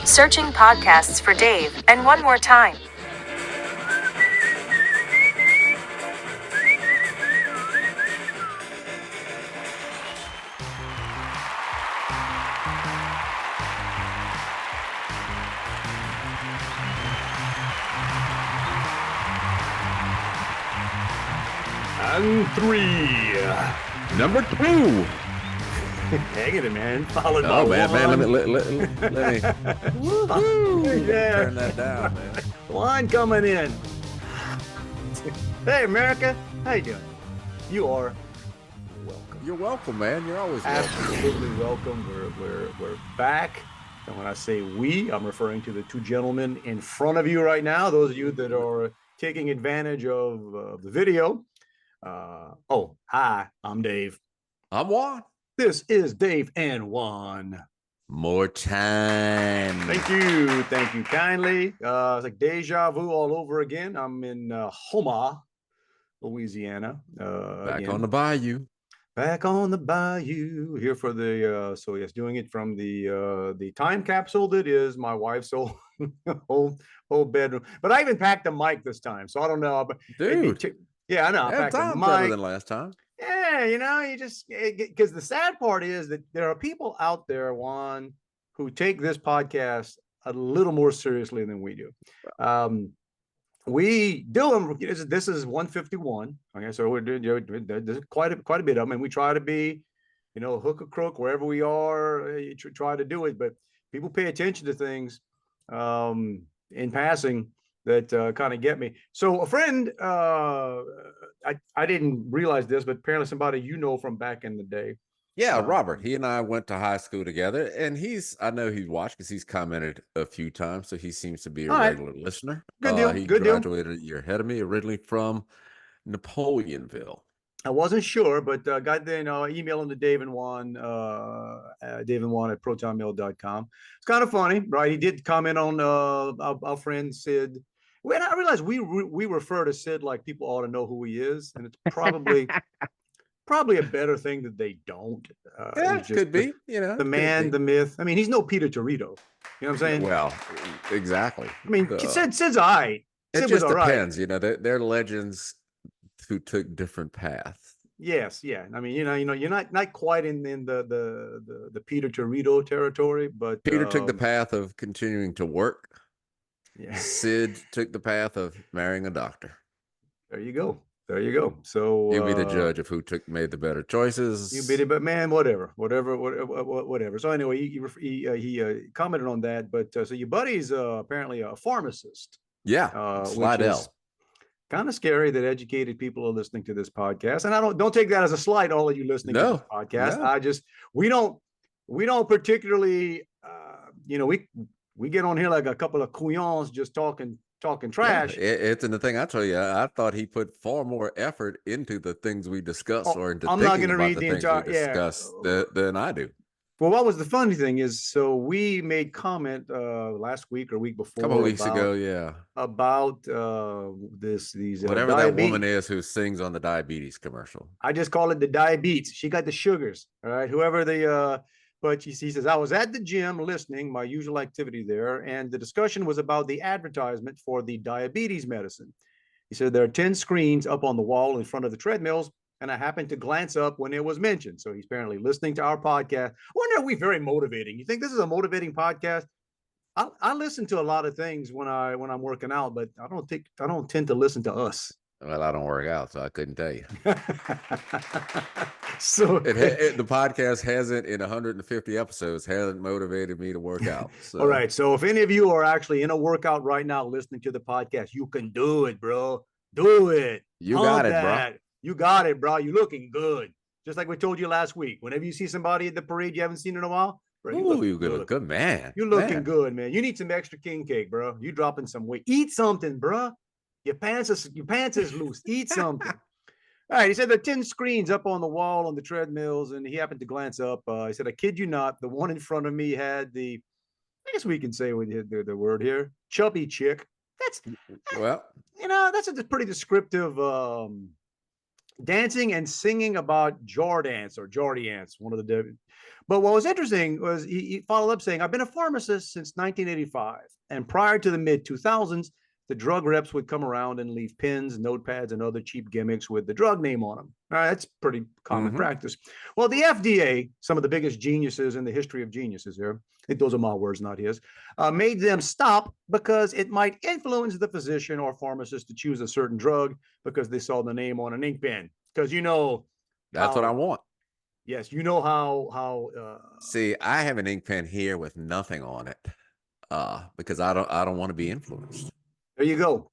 Searching podcasts for Dave, and one more time. And 3. Number 2. Hanging it, man. Followed by Oh man, Juan. let me Yeah. turn that down, man. Juan coming in. Hey, America. How you doing? You are welcome. You're welcome, man. You're always welcome. Absolutely welcome. We're back. And when I say we, I'm referring to the two gentlemen in front of you right now. Those of you that are taking advantage of the video. Hi, I'm Dave. I'm Juan. This is Dave and Juan. More time. Thank you kindly. It's like deja vu all over again. I'm in Houma, Louisiana. Back again. on the Bayou. Back on the Bayou here for the doing it from the time capsule that is my wife's whole bedroom. But I even packed a mic this time, so I don't know. But dude, yeah, I know. I packed a mic. Better than last time. Yeah, you just because the sad part is that there are people out there, Juan, who take this podcast a little more seriously than we do. We do them. This is 151. Okay, so we're doing there's quite a bit of them, and we try to be, hook or crook wherever we are. You try to do it, but people pay attention to things in passing that kind of get me. So a friend, I didn't realize this, but apparently somebody from back in the day. Yeah, Robert. He and I went to high school together, and I know he's watched because he's commented a few times, so he seems to be a regular listener. Good deal. He Good graduated a year ahead of me, originally from Napoleonville. I wasn't sure, but got the email him to Dave and Juan, Dave and Juan at protonmail.com. It's kind of funny, right? He did comment on our friend Sid. When I realized we refer to Sid like people ought to know who he is, and it's probably a better thing that they don't. Yeah, it could be. The man, the myth. I mean, he's no Peter Torito. You know what I'm saying? Well, exactly. I mean, Sid's all right. It just depends. Right. They're legends who took different paths. Yes, yeah. I mean, you're not quite in the Peter Torito territory, but Peter took the path of continuing to work. Yeah. Sid took the path of marrying a doctor. There you go. So you'll be the judge of who made the better choices. You beat it, but man, whatever. So anyway, he commented on that. But so your buddy's apparently a pharmacist. Yeah, Slidell. Kind of scary that educated people are listening to this podcast, and I don't take that as a slight. All of you listening to this podcast, no. we don't particularly, we get on here like a couple of couillons just talking trash. Yeah, it's in the thing I tell you. I thought he put far more effort into the things we discuss or into thinking about the things we discuss than I do. Well, what was the funny thing is, so we made comment last week or week before, a couple of weeks ago, about these whatever that woman is who sings on the diabetes commercial. I just call it the diabetes. She got the sugars. All right, whoever but he says, I was at the gym listening, my usual activity there, and the discussion was about the advertisement for the diabetes medicine. He said there are 10 screens up on the wall in front of the treadmills, and I happened to glance up when it was mentioned. So he's apparently listening to our podcast. I wonder if we're very motivating. You think this is a motivating podcast? I listen to a lot of things when I'm working out, but I don't tend to listen to us. Well, I don't work out, so I couldn't tell you. So the podcast hasn't, in 150 episodes, hasn't motivated me to work out. So. All right. So if any of you are actually in a workout right now listening to the podcast, you can do it, bro. Do it. You got it, bro. You got it, bro. You're looking good. Just like we told you last week. Whenever you see somebody at the parade you haven't seen in a while, bro, you look good, man. You're looking good, man. You need some extra king cake, bro. You dropping some weight. Eat something, bro. Your pants is loose. Eat something. All right. He said there are 10 screens up on the wall on the treadmills, and he happened to glance up. He said, I kid you not, the one in front of me had I guess we can say the word here, chubby chick. That's a pretty descriptive dancing and singing about Jordance or Jordiance, one of the. But what was interesting was he followed up saying, I've been a pharmacist since 1985. And prior to the mid 2000s, the drug reps would come around and leave pins, notepads, and other cheap gimmicks with the drug name on them. All right, that's pretty common practice. Well, the FDA, some of the biggest geniuses in the history of geniuses here, I think those are my words, not his, made them stop because it might influence the physician or pharmacist to choose a certain drug because they saw the name on an ink pen. Because that's what I want. Yes, you know how. See, I have an ink pen here with nothing on it, because I don't want to be influenced. There you go.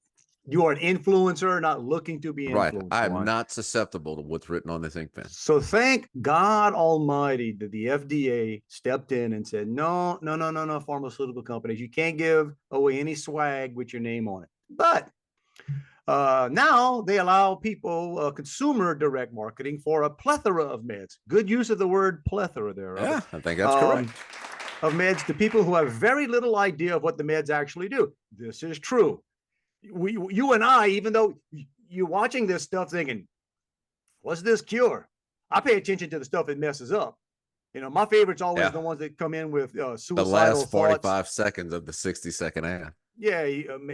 You are an influencer, not looking to be influenced. Right. I am not susceptible to what's written on this ink pen. So thank God Almighty that the FDA stepped in and said, no, pharmaceutical companies, you can't give away any swag with your name on it. But now they allow people consumer direct marketing for a plethora of meds. Good use of the word plethora there. Robert. Yeah, I think that's correct. Of meds to people who have very little idea of what the meds actually do. This is true. You and I, even though you're watching this stuff thinking, what's this cure? I pay attention to the stuff that messes up. My favorite's always the ones that come in with suicidal the last 45 thoughts. seconds of the 60-second ad. Yeah,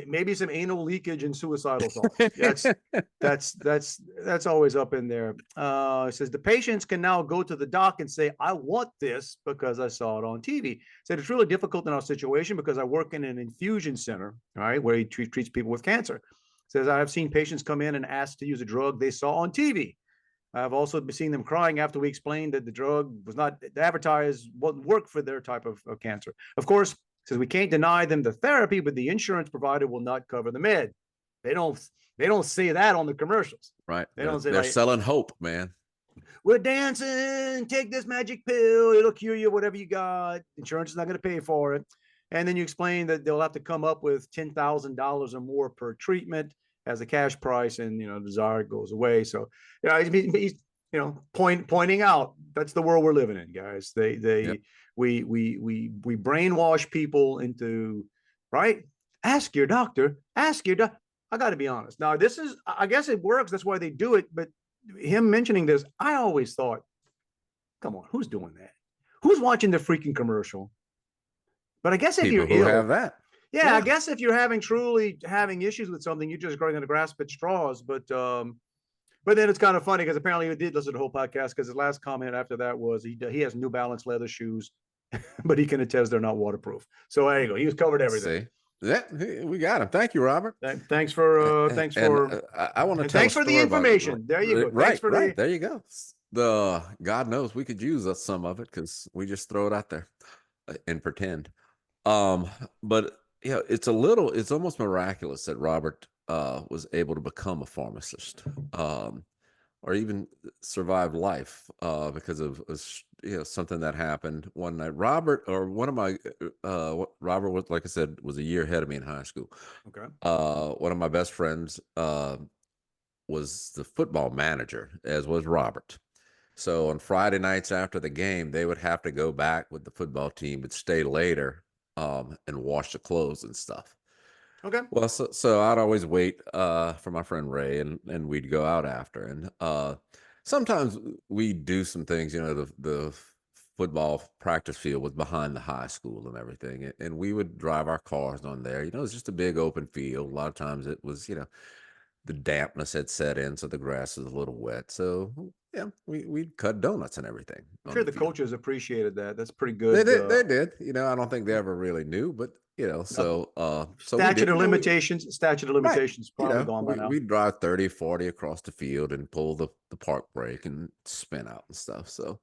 maybe some anal leakage and suicidal thoughts. That's always up in there. It says the patients can now go to the doc and say, I want this because I saw it on TV. Said it's really difficult in our situation because I work in an infusion center, right, where he treats people with cancer. Says I have seen patients come in and ask to use a drug they saw on TV. I've also seen them crying after we explained that the drug was not advertised, wouldn't work for their type of cancer. Of course, says we can't deny them the therapy, but the insurance provider will not cover the med. They don't say that on the commercials. Right. They're selling hope, man. We're dancing, take this magic pill, it'll cure you, whatever you got. Insurance is not going to pay for it. And then you explain that they'll have to come up with $10,000 or more per treatment as a cash price, and the desire goes away. So he's pointing out that's the world we're living in, guys. We brainwash people into, right? Ask your doctor. I got to be honest. Now, I guess it works. That's why they do it. But him mentioning this, I always thought, come on, who's doing that? Who's watching the freaking commercial? But I guess if people you're who ill, have that. Yeah, I guess if you're truly having issues with something, you're just going to grasp at straws. But then it's kind of funny because apparently he did listen to the whole podcast, because his last comment after that was he has New Balance leather shoes, but he can attest they're not waterproof. So there you go. He was covered everything. See? Yeah, we got him. Thank you, Robert. Thanks for I want to tell. Thanks for the information. There you go. Right, there you go. God knows we could use some of it because we just throw it out there and pretend. But it's almost miraculous that Robert was able to become a pharmacist, or even survive life because of something that happened one night. Robert was, like I said, was a year ahead of me in high school. Okay. One of my best friends was the football manager, as was Robert. So on Friday nights after the game, they would have to go back with the football team, but stay later and wash the clothes and stuff. Okay. Well, so I'd always wait for my friend Ray, and we'd go out after. And sometimes we'd do some things. The football practice field was behind the high school and everything, and we would drive our cars on there. It was just a big open field. A lot of times it was, the dampness had set in, so the grass was a little wet. So yeah, we'd cut donuts and everything. I'm sure the coaches appreciated that. That's pretty good. They did. I don't think they ever really knew, but so statute of limitations probably gone by now. We'd drive 30, 40 across the field and pull the park brake and spin out and stuff. So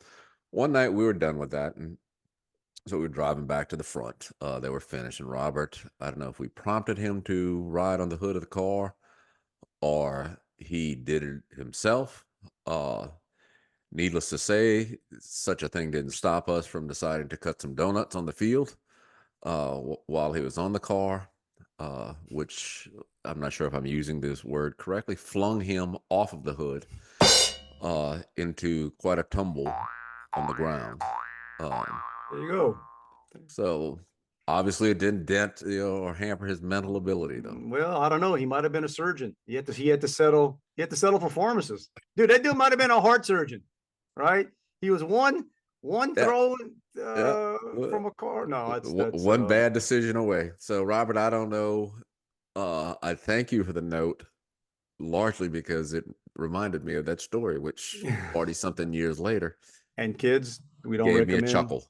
one night we were done with that, and so we were driving back to the front. They were finished, and Robert, I don't know if we prompted him to ride on the hood of the car or he did it himself. Needless to say, such a thing didn't stop us from deciding to cut some donuts on the field while he was on the car, which I'm not sure if I'm using this word correctly, flung him off of the hood into quite a tumble on the ground. There you go. So obviously it didn't dent or hamper his mental ability, though. Well, I don't know. He might have been a surgeon. He had to settle. You have to settle for pharmacist. Dude, that dude might have been a heart surgeon, right? He was one throw from a car. No, that's one bad decision away. So Robert, I don't know. I thank you for the note, largely because it reminded me of that story, which 40 something years later, and kids, we don't gave me a recommend. chuckle.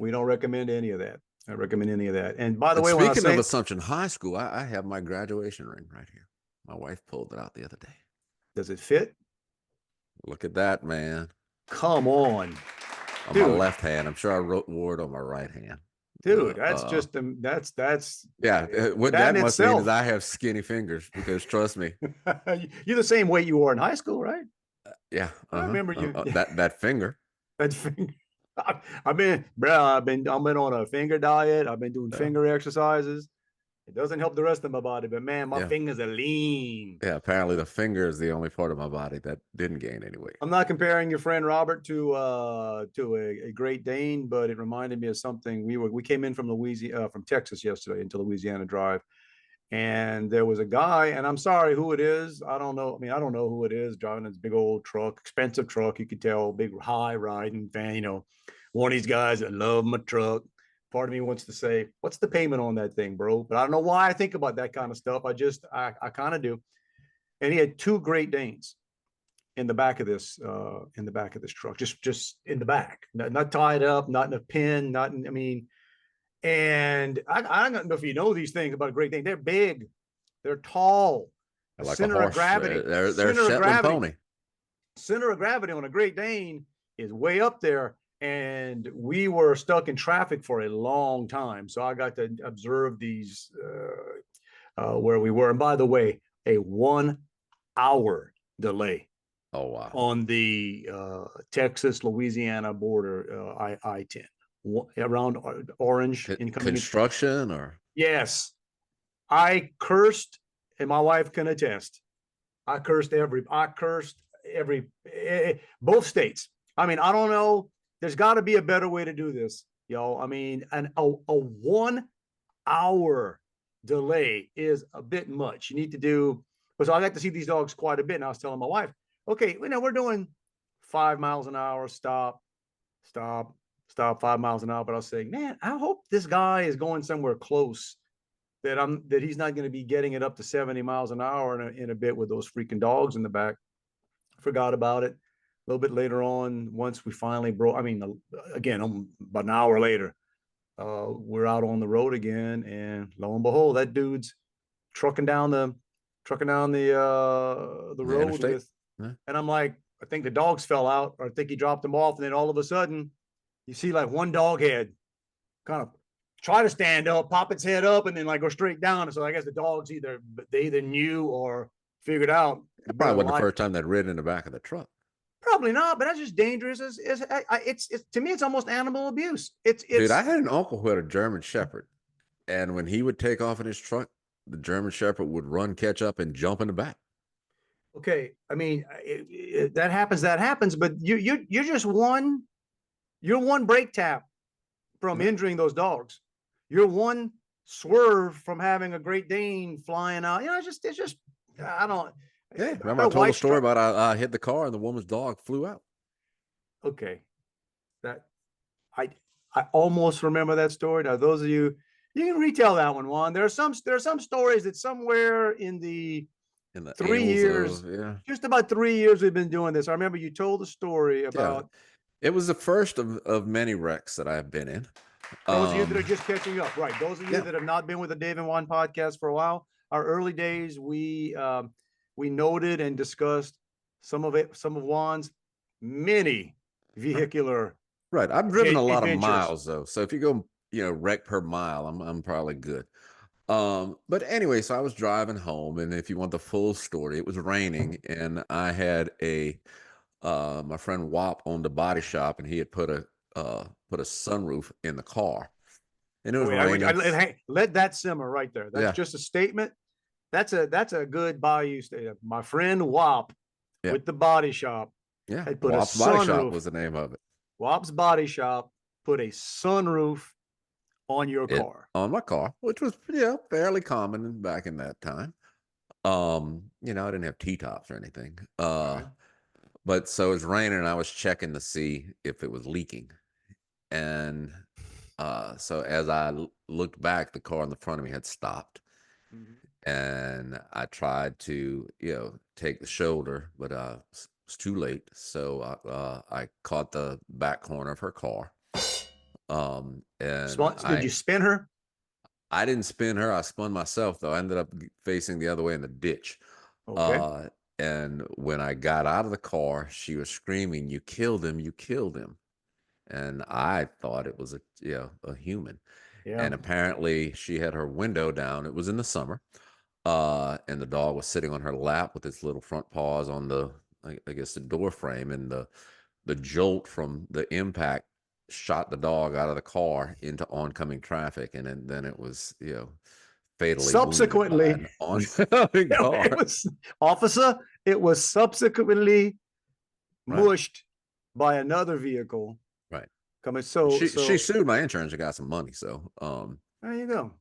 We don't recommend any of that. I recommend any of that. And by the And way, when I speaking of say Assumption High School, I have my graduation ring right here. My wife pulled it out the other day. does it fit? Look at that, man. Come on, On dude. my left hand. I'm sure I wore it on my right hand. Dude, that's just that's yeah. What that must mean is I have skinny fingers, because trust me, you're the same weight you were in high school, right? yeah, I remember you. that finger. That finger. I've been on a finger diet. I've been doing finger exercises. It doesn't help the rest of my body, but man, my fingers are lean. Yeah, apparently the finger is the only part of my body that didn't gain any weight. I'm not comparing your friend Robert to a Great Dane, but it reminded me of something. We came in from from Texas yesterday into Louisiana Drive, and there was a guy, and I'm sorry who it is. I don't know. I mean, I don't know who it is driving this big old truck, expensive truck. You could tell, big high riding fan. You know, one of these guys that love my truck. Part of me wants to say, what's the payment on that thing, bro? But I don't know why I think about that kind of stuff. I kind of do. And he had two Great Danes in the back of this truck, just in the back, not tied up, not in a pin, not in, I mean, and I don't know if you know these things about a Great Dane. They're big, they're tall, Like center a horse. of gravity, They're Shetland pony. Center of gravity on a Great Dane is way up there. And we were stuck in traffic for a long time. So I got to observe these where we were. And by the way, a 1 hour delay. Oh, wow. On the Texas-Louisiana border, I-10, around Orange. Construction or? Yes. I cursed, and my wife can attest. I cursed both states. I mean, I don't know. There's got to be a better way to do this, yo. I mean, a 1 hour delay is a bit much. You need to do, because I got to see these dogs quite a bit. And I was telling my wife, okay, we're doing 5 miles an hour, stop, 5 miles an hour. But I was saying, man, I hope this guy is going somewhere close, that he's not going to be getting it up to 70 miles an hour in a bit with those freaking dogs in the back. Forgot about it. A little bit later on, once we finally again, about an hour later, we're out on the road again, and lo and behold, that dude's trucking down the road with, and I'm like, I think the dogs fell out, or I think he dropped them off, and then all of a sudden, you see like one dog head kind of try to stand up, pop its head up, and then like go straight down. And so I guess the dogs either knew or figured out. That probably wasn't the first time they'd ridden in the back of the truck. Probably not, but that's just dangerous. It's to me, it's almost animal abuse. Dude, I had an uncle who had a German Shepherd, and when he would take off in his truck, the German Shepherd would run, catch up, and jump in the back. Okay, I mean, that happens, but you're just one brake tap from injuring those dogs. You're one swerve from having a Great Dane flying out. You know, it's just I don't. Yeah, remember I told a story about I hit the car and the woman's dog flew out. Okay, I almost remember that story. Now, those of you can retell that one, Juan. There are some stories that somewhere in the 3 years, just about 3 years we've been doing this. I remember you told a story about. It was the first of many wrecks that I've been in. Those of you that are just catching up, right? Those of you that have not been with the Dave and Juan podcast for a while, our early days, we noted and discussed some of Juan's many vehicular. Right. I've driven a lot of miles though. So if you go, wreck per mile, I'm probably good. But anyway, so I was driving home, and if you want the full story, it was raining, and I had my friend Wop owned a body shop, and he had put a sunroof in the car, and it was raining. Let that simmer right there. That's just a statement. That's a good Bayou statement. My friend Wop with the body shop. Yeah, had put Wop's Body Shop was the name of it. Wop's Body Shop put a sunroof on your car. On my car, which was fairly common back in that time. You know, I didn't have T-tops or anything. Right. But so it was raining and I was checking to see if it was leaking. And so as I looked back, the car in the front of me had stopped. Mhm. And I tried to, take the shoulder, but it's too late. So I caught the back corner of her car. And Did you spin her? I didn't spin her. I spun myself though. I ended up facing the other way in the ditch. Okay. Uh, and when I got out of the car, she was screaming, "You killed him! You killed him!" And I thought it was a human. Yeah. And apparently, she had her window down. It was in the summer, and the dog was sitting on her lap with its little front paws on I guess the door frame, and the jolt from the impact shot the dog out of the car into oncoming traffic, and then it was fatally wounded by Subsequently, an oncoming it car. was officer. It was subsequently Right, mushed by another vehicle right. coming. She So sued my insurance and got some money. So, there you go.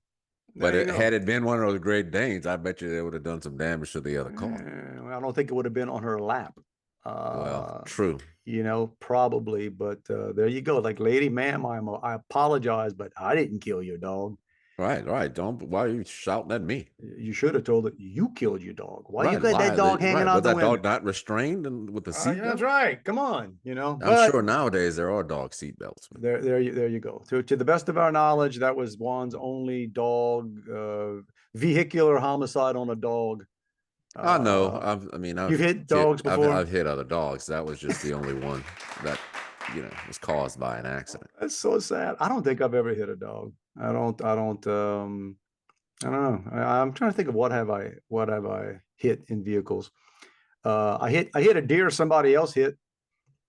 but There you go. had it been one of those Great Danes, I bet you they would have done some damage to the other car. Well, I don't think it would have been on her lap. Well, Uh, true. probably, but there you go. Like, lady, ma'am, I apologize, but I didn't kill your dog. Right, right. Don't. Why are you shouting at me? You should have told it you killed your dog. Why you Right, got that lie. dog hanging Right. out Was the that window? dog not restrained and with the Yeah, that's seatbelt? right. Come on, I'm but sure nowadays there are dog seatbelts. there you go. To the best of our knowledge, that was Juan's only dog vehicular homicide on a dog. I know. Uh, I mean, you've hit dogs before. I've hit other dogs. That was just the only one that was caused by an accident. That's so sad. I don't think I've ever hit a dog. I don't know. I'm trying to think of what have I hit in vehicles. I hit a deer somebody else hit.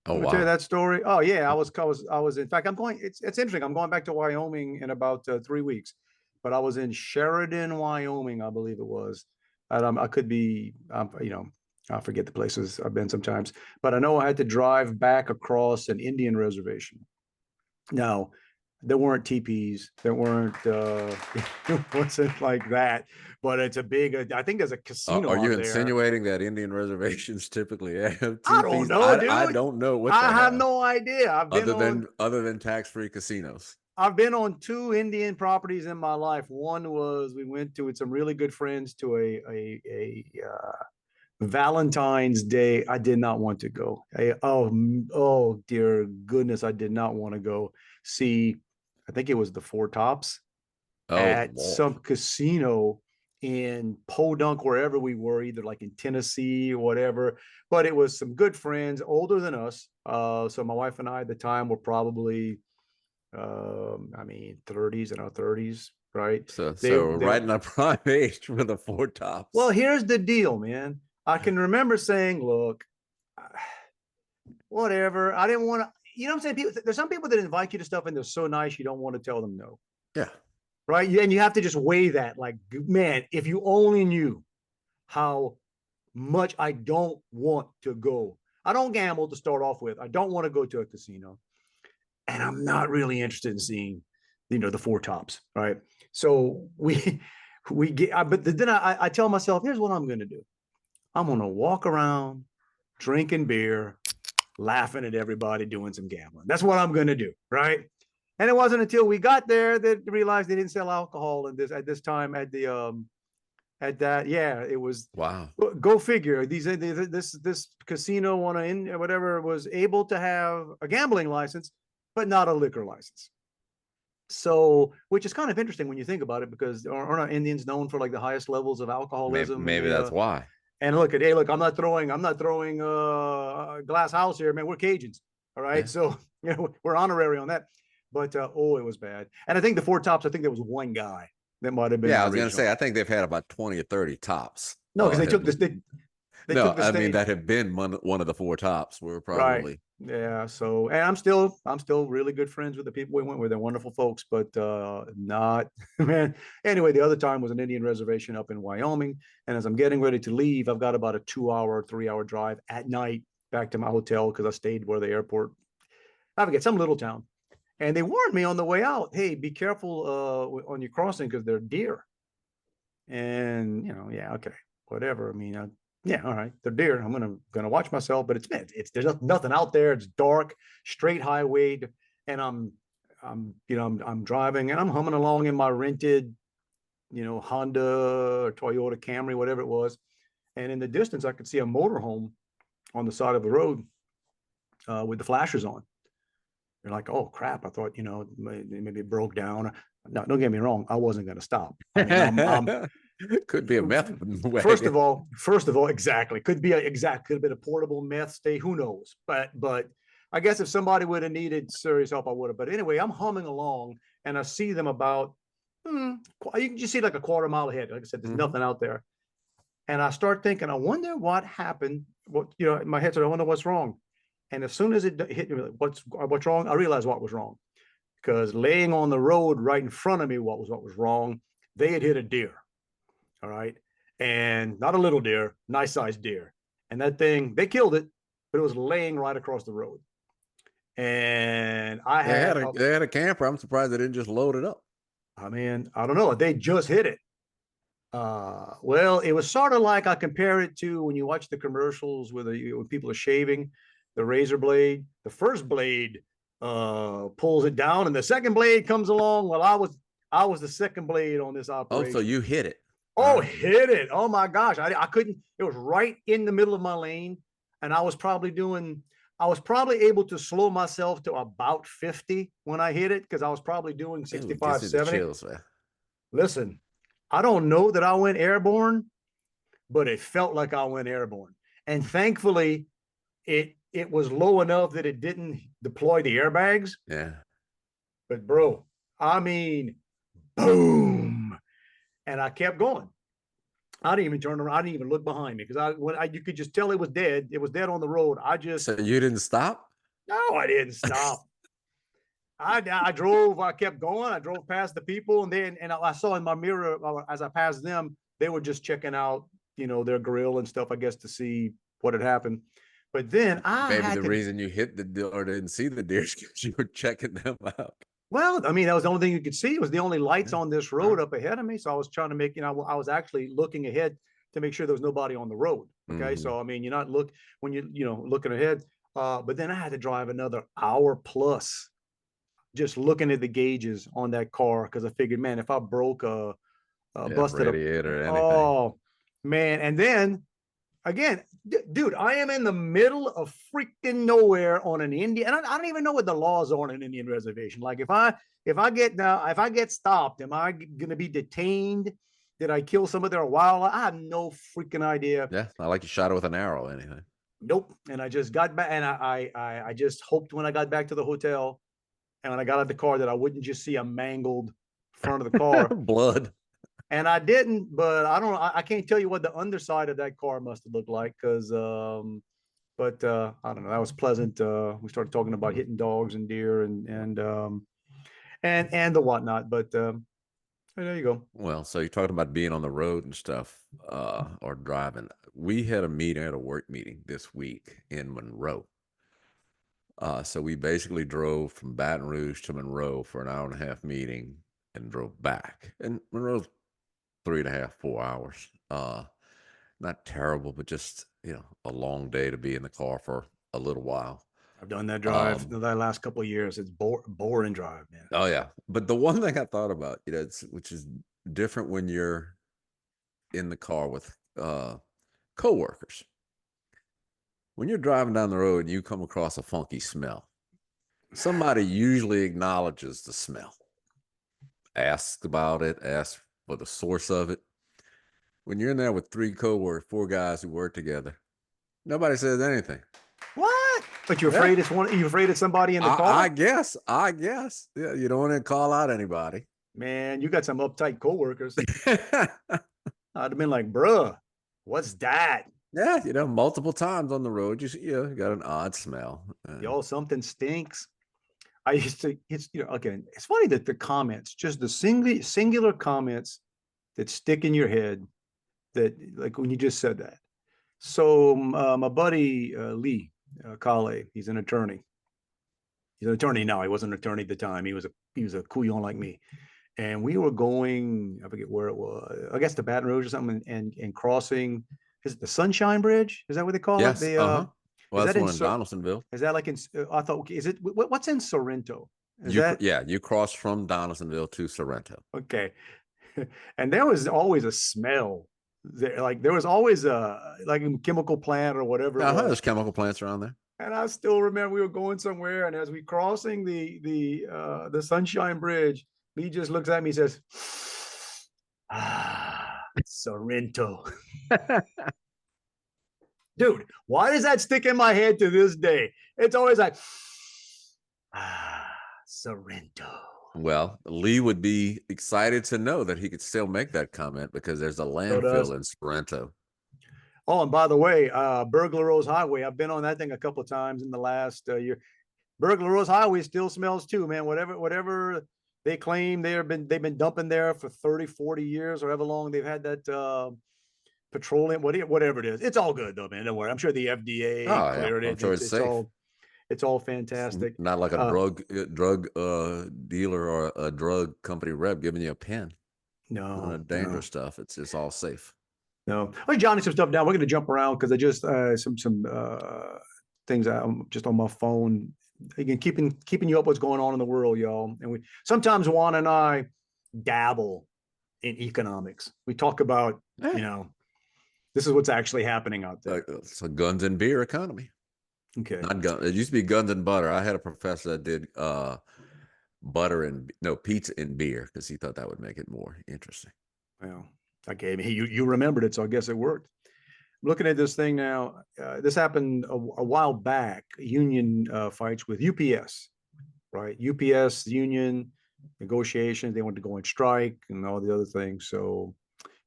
Oh Let me tell you wow. that story. Oh yeah, I was in fact, I'm going, it's interesting. I'm going back to Wyoming in about 3 weeks, but I was in Sheridan, Wyoming, I believe it was. And I could be, I forget the places I've been sometimes, but I know I had to drive back across an Indian reservation. Now, there weren't teepees, there weren't, it wasn't like that, but it's a big, I think there's a casino Are you on there. insinuating that Indian reservations typically have I don't teepees? know, I dude. don't know what I they have have no idea. other than tax-free casinos. I've been on two Indian properties in my life. One was we went to with some really good friends to a Valentine's Day. I did not want to go. Oh dear goodness, I did not want to go see. I think it was the Four Tops Oh at Lord. some casino in Podunk, wherever we were, either like in Tennessee or whatever. But it was some good friends, older than us. So my wife and I at the time were probably, 30s, in our 30s, right? So They right in our prime age for the Four Well, Tops. here's the deal, man. I can remember saying, look, whatever. I didn't want to, you know what I'm saying? There's some people that invite you to stuff and they're so nice you don't want to tell them no. Yeah. Right. And you have to just weigh that. Like, man, if you only knew how much I don't want to go. I don't gamble to start off with. I don't want to go to a casino. And I'm not really interested in seeing, the Four Tops. Right. So we get, but then I tell myself, here's what I'm going to do. I'm going to walk around drinking beer, laughing at everybody, doing some gambling. That's what I'm going to do. Right. And it wasn't until we got there that I realized they didn't sell alcohol at this time at that. Yeah, it was, Wow. go figure. This casino on a whatever was able to have a gambling license, but not a liquor license. So, which is kind of interesting when you think about it, because aren't Indians known for like the highest levels of alcoholism in Maybe the that's why. and look, I'm not throwing a glass house here, man. We're Cajuns. All right. Yeah. So, we're honorary on that. But it was bad. And I think the Four Tops, I think there was one guy that might have been Yeah, the I was gonna original. say I think they've had about 20 or 30 tops. No, because Have they no, took the I mean stage. that have been one of the Four Tops. We're Right. probably Yeah. So, and I'm still really good friends with the people we went with. They're wonderful folks, but not, man. Anyway, the other time was an Indian reservation up in Wyoming. And as I'm getting ready to leave, I've got about a 2-hour, 3-hour drive at night back to my hotel because I stayed where the airport, I forget, some little town. And they warned me on the way out, hey, be careful on your crossing because they're deer. And, yeah, okay. whatever. I mean, yeah, all right, they're deer. I'm gonna watch myself, but it's there's nothing out there. It's dark, straight highway, and I'm driving and I'm humming along in my rented, Honda or Toyota Camry, whatever it was, and in the distance I could see a motorhome on the side of the road with the flashers on. You're like, oh crap! I thought maybe it broke down. No, don't get me wrong. I wasn't going to stop. I mean, could be a meth first wagon. of all, exactly. Could have been a portable meth stay. Who knows? But I guess if somebody would have needed serious help, I would have. But anyway, I'm humming along and I see them about, you can just see like a quarter mile ahead. Like I said, there's nothing out there. And I start thinking, I wonder what happened. What, in my head said, I wonder what's wrong. And as soon as it hit me, what's wrong? I realized what was wrong, because laying on the road right in front of me, what was wrong? They had hit a deer. All right. And not a little deer, nice sized deer. And that thing, they killed it, but it was laying right across the road. And they had a camper. I'm surprised they didn't just load it up. I mean, I don't know. They just hit it. Well, it was sort of like, I compare it to when you watch the commercials when people are shaving the razor blade. The first blade pulls it down, and the second blade comes along. Well, I was the second blade on this operation. Oh, so you hit it? Oh, hit it! Oh my gosh, I couldn't. It was right in the middle of my lane, and I was probably able to slow myself to about 50 when I hit it, because I was probably doing 65, 70. Chills, man. Listen, I don't know that I went airborne, but it felt like I went airborne. And thankfully, it was low enough that it didn't deploy the airbags. Yeah. But bro, I mean, boom. And I kept going. I didn't even turn around. I didn't even look behind me, because you could just tell it was dead. It was dead on the road. So you didn't stop? No, I didn't stop. I drove. I kept going. I drove past the people, and I saw in my mirror as I passed them, they were just checking out, their grill and stuff, I guess, to see what had happened. But then reason you hit the deer or didn't see the deer is because you were checking them out. Well, I mean, that was the only thing you could see. It was the only lights on this road up ahead of me. So I was trying to make, I was actually looking ahead to make sure there was nobody on the road. Okay. So, I mean, you're not when looking ahead. But then I had to drive another hour plus just looking at the gauges on that car, because I figured, man, if I broke busted radiator or anything. Oh, man. And then again, dude, I am in the middle of freaking nowhere on an Indian, and I don't even know what the laws are on an Indian reservation. Like, if I get stopped, am I going to be detained? Did I kill some of their wildlife? I have no freaking idea. Yeah, not like you shot it with an arrow or anything. Nope. And I just got back, and I just hoped when I got back to the hotel and when I got out of the car that I wouldn't just see a mangled front of the car. Blood. And I didn't, but I can't tell you what the underside of that car must have looked like, because but I don't know, that was pleasant. We started talking about hitting dogs and deer and the whatnot, but there you go. Well, so you're talking about being on the road and stuff, or driving. We had a work meeting this week in Monroe. So we basically drove from Baton Rouge to Monroe for an hour and a half meeting and drove back. And Monroe's 3.5, 4 hours. Not terrible, but just, a long day to be in the car for a little while. I've done that drive the last couple of years. It's boring drive, man. Oh yeah. But the one thing I thought about, which is different when you're in the car with coworkers. When you're driving down the road and you come across a funky smell, somebody usually acknowledges the smell, asks about it, asks for the source of it. When you're in there with 4 guys who work together, nobody says anything. What? But you're afraid you're afraid it's somebody in the car? I guess. Yeah, you don't want to call out anybody. Man, you got some uptight coworkers. I'd have been like, bruh, what's that? Yeah, multiple times on the road, you got an odd smell. Yo, something stinks. I used to, again, it's funny that the comments, just the singular comments that stick in your head, that, like when you just said that. So my buddy Lee Kale, he's an attorney. He's an attorney now. He wasn't an attorney at the time. He was a couillon like me. and we were going, I forget where it was, I guess the Baton Rouge or something, and crossing, is it the Sunshine Bridge? Is that what they call it? Yes. The Uh-huh. Well, is that's that in one in Donaldsonville. is that like in I thought, okay, is it what's in Sorrento? Is You that yeah, you cross from Donaldsonville to Sorrento. okay? And there was always a smell there, like there was always a like a chemical plant or whatever it Uh-huh. was. There's chemical plants around there. And I still remember we were going somewhere, and as we crossing the Sunshine Bridge, he just looks at me and says, "Ah, Sorrento." Dude, why does that stick in my head to this day? It's always like, ah, Sorrento. Well, Lee would be excited to know that he could still make that comment because there's a So does. landfill in Sorrento. Oh, and by the way, Burglar Rose Highway. I've been on that thing a couple of times in the last year. Burglar Rose Highway still smells too, man. Whatever they claim they've been dumping there for 30, 40 years or however long they've had that petroleum, whatever it is. It's all good though, man. Don't worry. I'm sure the FDA Oh yeah, cleared I'm it. sure it's safe. It's all It's fantastic. not like a Uh, drug dealer or a drug company rep giving you a pen on a no, dangerous stuff. It's just all safe. no. Let's Johnny some stuff down. We're gonna jump around because I just some things I'm just on my phone. Again, keeping you up what's going on in the world, y'all. And we sometimes Juan and I dabble in economics. We talk about, Yeah. you know, this is what's actually happening out there. It's a guns and beer economy. Okay. Not gun. It used to be guns and butter. I had a professor that did butter and no pizza and beer because he thought that would make it more interesting. Well, okay. You remembered it, so I guess it worked. Looking at this thing now, this happened a while back. Union fights with UPS, right? UPS union negotiations. They wanted to go on strike and all the other things. So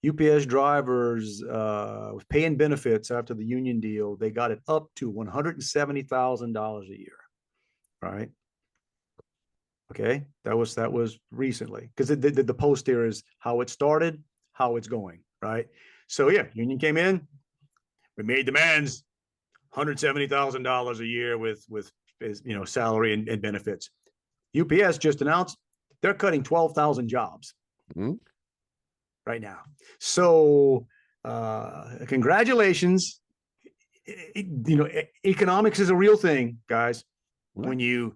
UPS drivers with paying benefits after the union deal, they got it up to $170,000 a year, right? Okay, that was recently because the post there is how it started, how it's going, right? So yeah, union came in, we made demands, $170,000 a year with salary and benefits. UPS just announced they're cutting 12,000 jobs right now. So congratulations. Economics is a real thing, guys. When you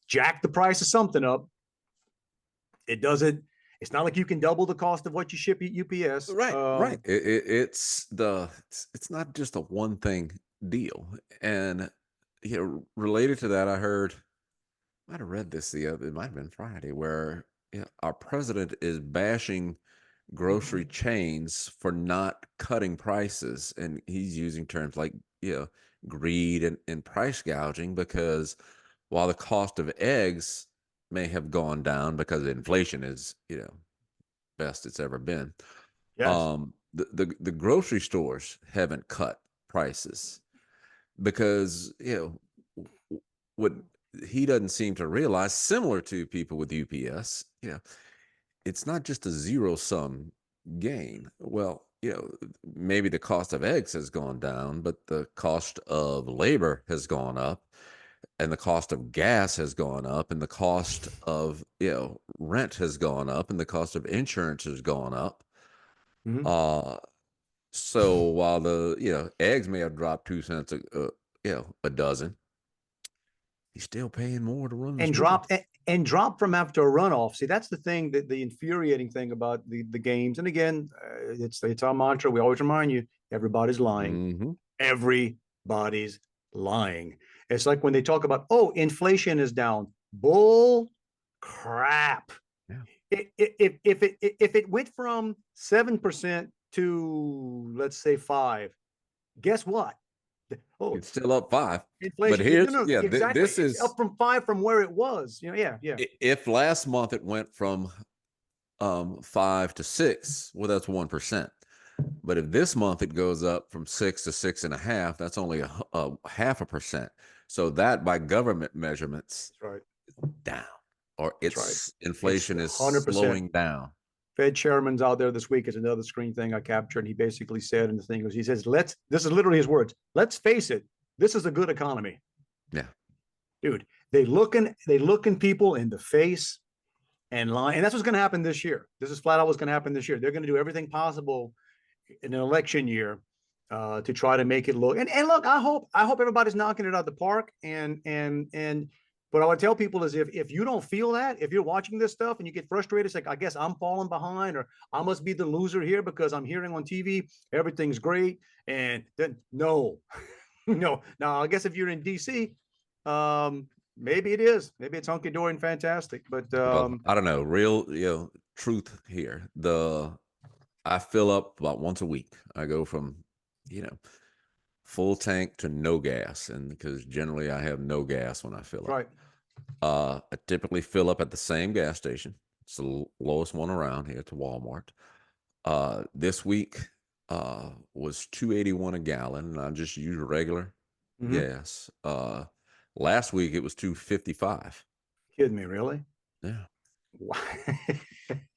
jack the price of something up, it's not like you can double the cost of what you ship at UPS. Right. It's not just a one thing deal. And related to that, I might have read this it might have been Friday, where our president is bashing grocery chains for not cutting prices, and he's using terms like greed and price gouging, because while the cost of eggs may have gone down because inflation is best it's ever been, Yes. The grocery stores haven't cut prices because what he doesn't seem to realize, similar to people with UPS, it's not just a zero sum game. Well, maybe the cost of eggs has gone down, but the cost of labor has gone up, and the cost of gas has gone up, and the cost of rent has gone up, and the cost of insurance has gone up. So while the eggs may have dropped 2 cents a dozen, he's still paying more to run the store. Drop from after a runoff. See, that's the thing, that the infuriating thing about the games. And again, it's our mantra. We always remind you, everybody's lying. Everybody's lying. It's like when they talk about, oh, inflation is down. Bull crap. Yeah. If it went from 7% to, let's say, 5%, guess what? Oh, it's still up 5%. Inflation. But here's exactly. This is up from 5% from where it was. Yeah. If last month it went from 5 to 6, well, that's 1%. But if this month it goes up from 6 to 6.5, that's only a 0.5%. So that, by government measurements, that's right, down, or inflation is 100%. slowing down. Fed chairman's out there this week. It's another screen thing I captured, and he basically said, and the thing was, he says, this is literally his words, let's face it, this is a good economy. Yeah. Dude, they looking people in the face and line. And that's what's going to happen this year. This is flat out what's going to happen this year. They're going to do everything possible in an election year to try to make it look. And look, I hope everybody's knocking it out of the park. And what I would tell people is if you don't feel that, if you're watching this stuff and you get frustrated, it's like, I guess I'm falling behind, or I must be the loser here because I'm hearing on TV everything's great. And then no, no. Now I guess if you're in DC, maybe it is. Maybe it's hunky dory and fantastic. But Well, I don't know. Real, truth here. I fill up about once a week. I go from, full tank to no gas, and because generally I have no gas when I fill up. right. I typically fill up at the same gas station. It's the lowest one around here, to Walmart. This week was $2.81 a gallon, and I just use regular gas. Last week it was $2.55. Kidding me, really? Yeah.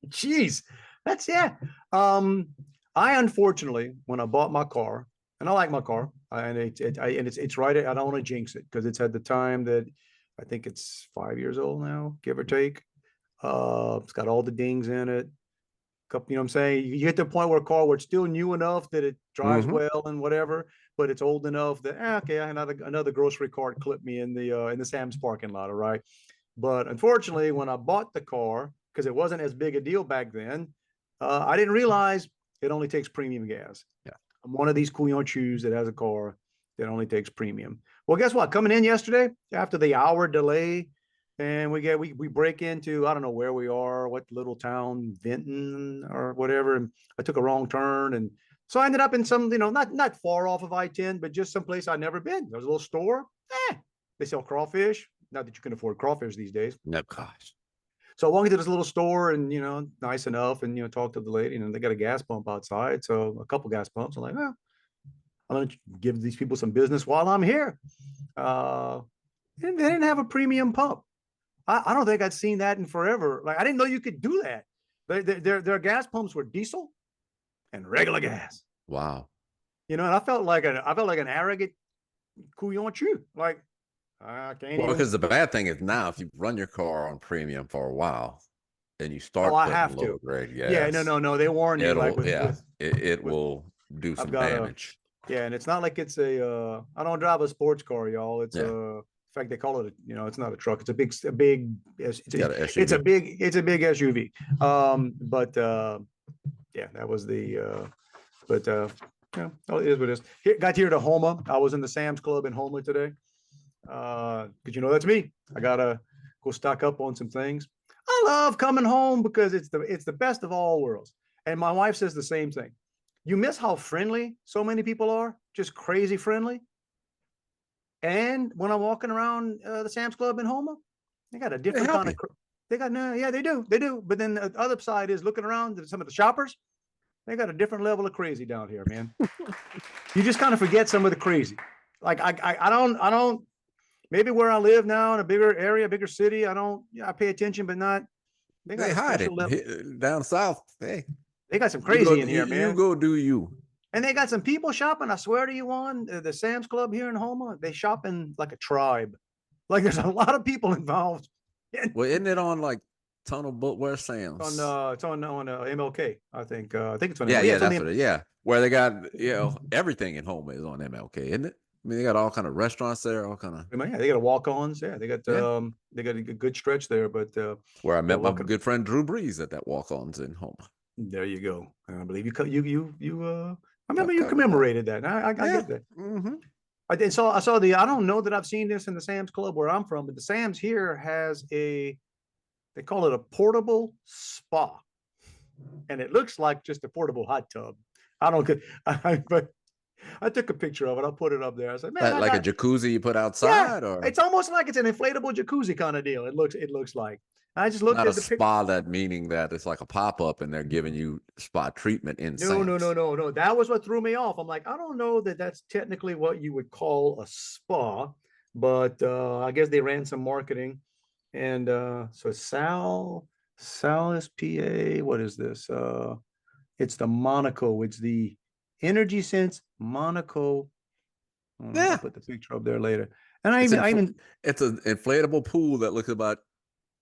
Jeez, that's yeah. I unfortunately, when I bought my car, and I like my car, and it's right. I don't want to jinx it because it's at the time that I think it's 5 years old now, give or take. It's got all the dings in it. You know what I'm saying? You get to a point where a car where it's still new enough that it drives well and whatever, but it's old enough that okay, another grocery cart clipped me in the Sam's parking lot, all right. But unfortunately, when I bought the car, because it wasn't as big a deal back then, I didn't realize it only takes premium gas. Yeah. I'm one of these couillon-chus that has a car that only takes premium. Well, guess what? Coming in yesterday, after the hour delay, and we break into, I don't know where we are, what little town, Vinton or whatever. And I took a wrong turn. And so I ended up in some, not far off of I-10, but just someplace I'd never been. There was a little store. They sell crawfish. Not that you can afford crawfish these days. No, gosh. So I walk into this little store and, nice enough, and, talk to the lady, and they got a gas pump outside. So a couple gas pumps. I'm like, well, I'm going to give these people some business while I'm here. And they didn't have a premium pump. I don't think I'd seen that in forever. Like, I didn't know you could do that. Their gas pumps were diesel and regular gas. Wow. And I felt like an arrogant couillon-chu. Like, I can't Well, even. because the bad thing is now, if you run your car on premium for a while, and you start I putting have low to. grade gas, Yeah, no. They warn you. It will do some damage. Yeah, and it's not like it's a. I don't drive a sports car, y'all. It's a. In fact, they call it it's not a truck. It's a big. It's a big SUV. But yeah, that was the. But it is what it is. Got here to Houma. I was in the Sam's Club in Houma today. Because that's me. I gotta go stock up on some things. I love coming home because it's the best of all worlds. And my wife says the same thing. You miss how friendly so many people are, just crazy friendly. And when I'm walking around the Sam's Club in Houma, they got a different kind of. They got they do. But then the other side is looking around at some of the shoppers. They got a different level of crazy down here, man. You just kind of forget some of the crazy. Like I don't. Maybe where I live now in a bigger area, bigger city, I pay attention, but not. They hide it down south. Hey, they got some crazy in here, man. You go do you. And they got some people shopping. I swear to you, Juan, the Sam's Club here in Houma, they shopping like a tribe. Like there's a lot of people involved. Well, isn't it on like Tunnel Boat? Where's Sam's? It's on MLK. I think it's on. Yeah. Where they got everything in Houma is on MLK, isn't it? I mean, they got all kind of restaurants there, all kind of. Yeah, they got walk-ons. Yeah, they got a good stretch there. But where I met my good friend Drew Brees at that walk-ons in Houma. There you go. And I believe you. I remember you commemorated that. I get that. Mm-hmm. I saw I don't know that I've seen this in the Sam's Club where I'm from, but the Sam's here has they call it a portable spa, and it looks like just a portable hot tub. But I took a picture of it. I'll put it up there. I said, man, like a jacuzzi you put outside, or it's almost like it's an inflatable jacuzzi kind of deal. It looks like. I just looked at the spa. That meaning that it's like a pop-up and they're giving you spa treatment inside. No. That was what threw me off. I'm like, I don't know that that's technically what you would call a spa, but I guess they ran some marketing. And so Sal SPA. What is this? It's the Monaco. It's the Energy Sense Monaco. I'll put the picture up there later. And it's an inflatable pool that looks about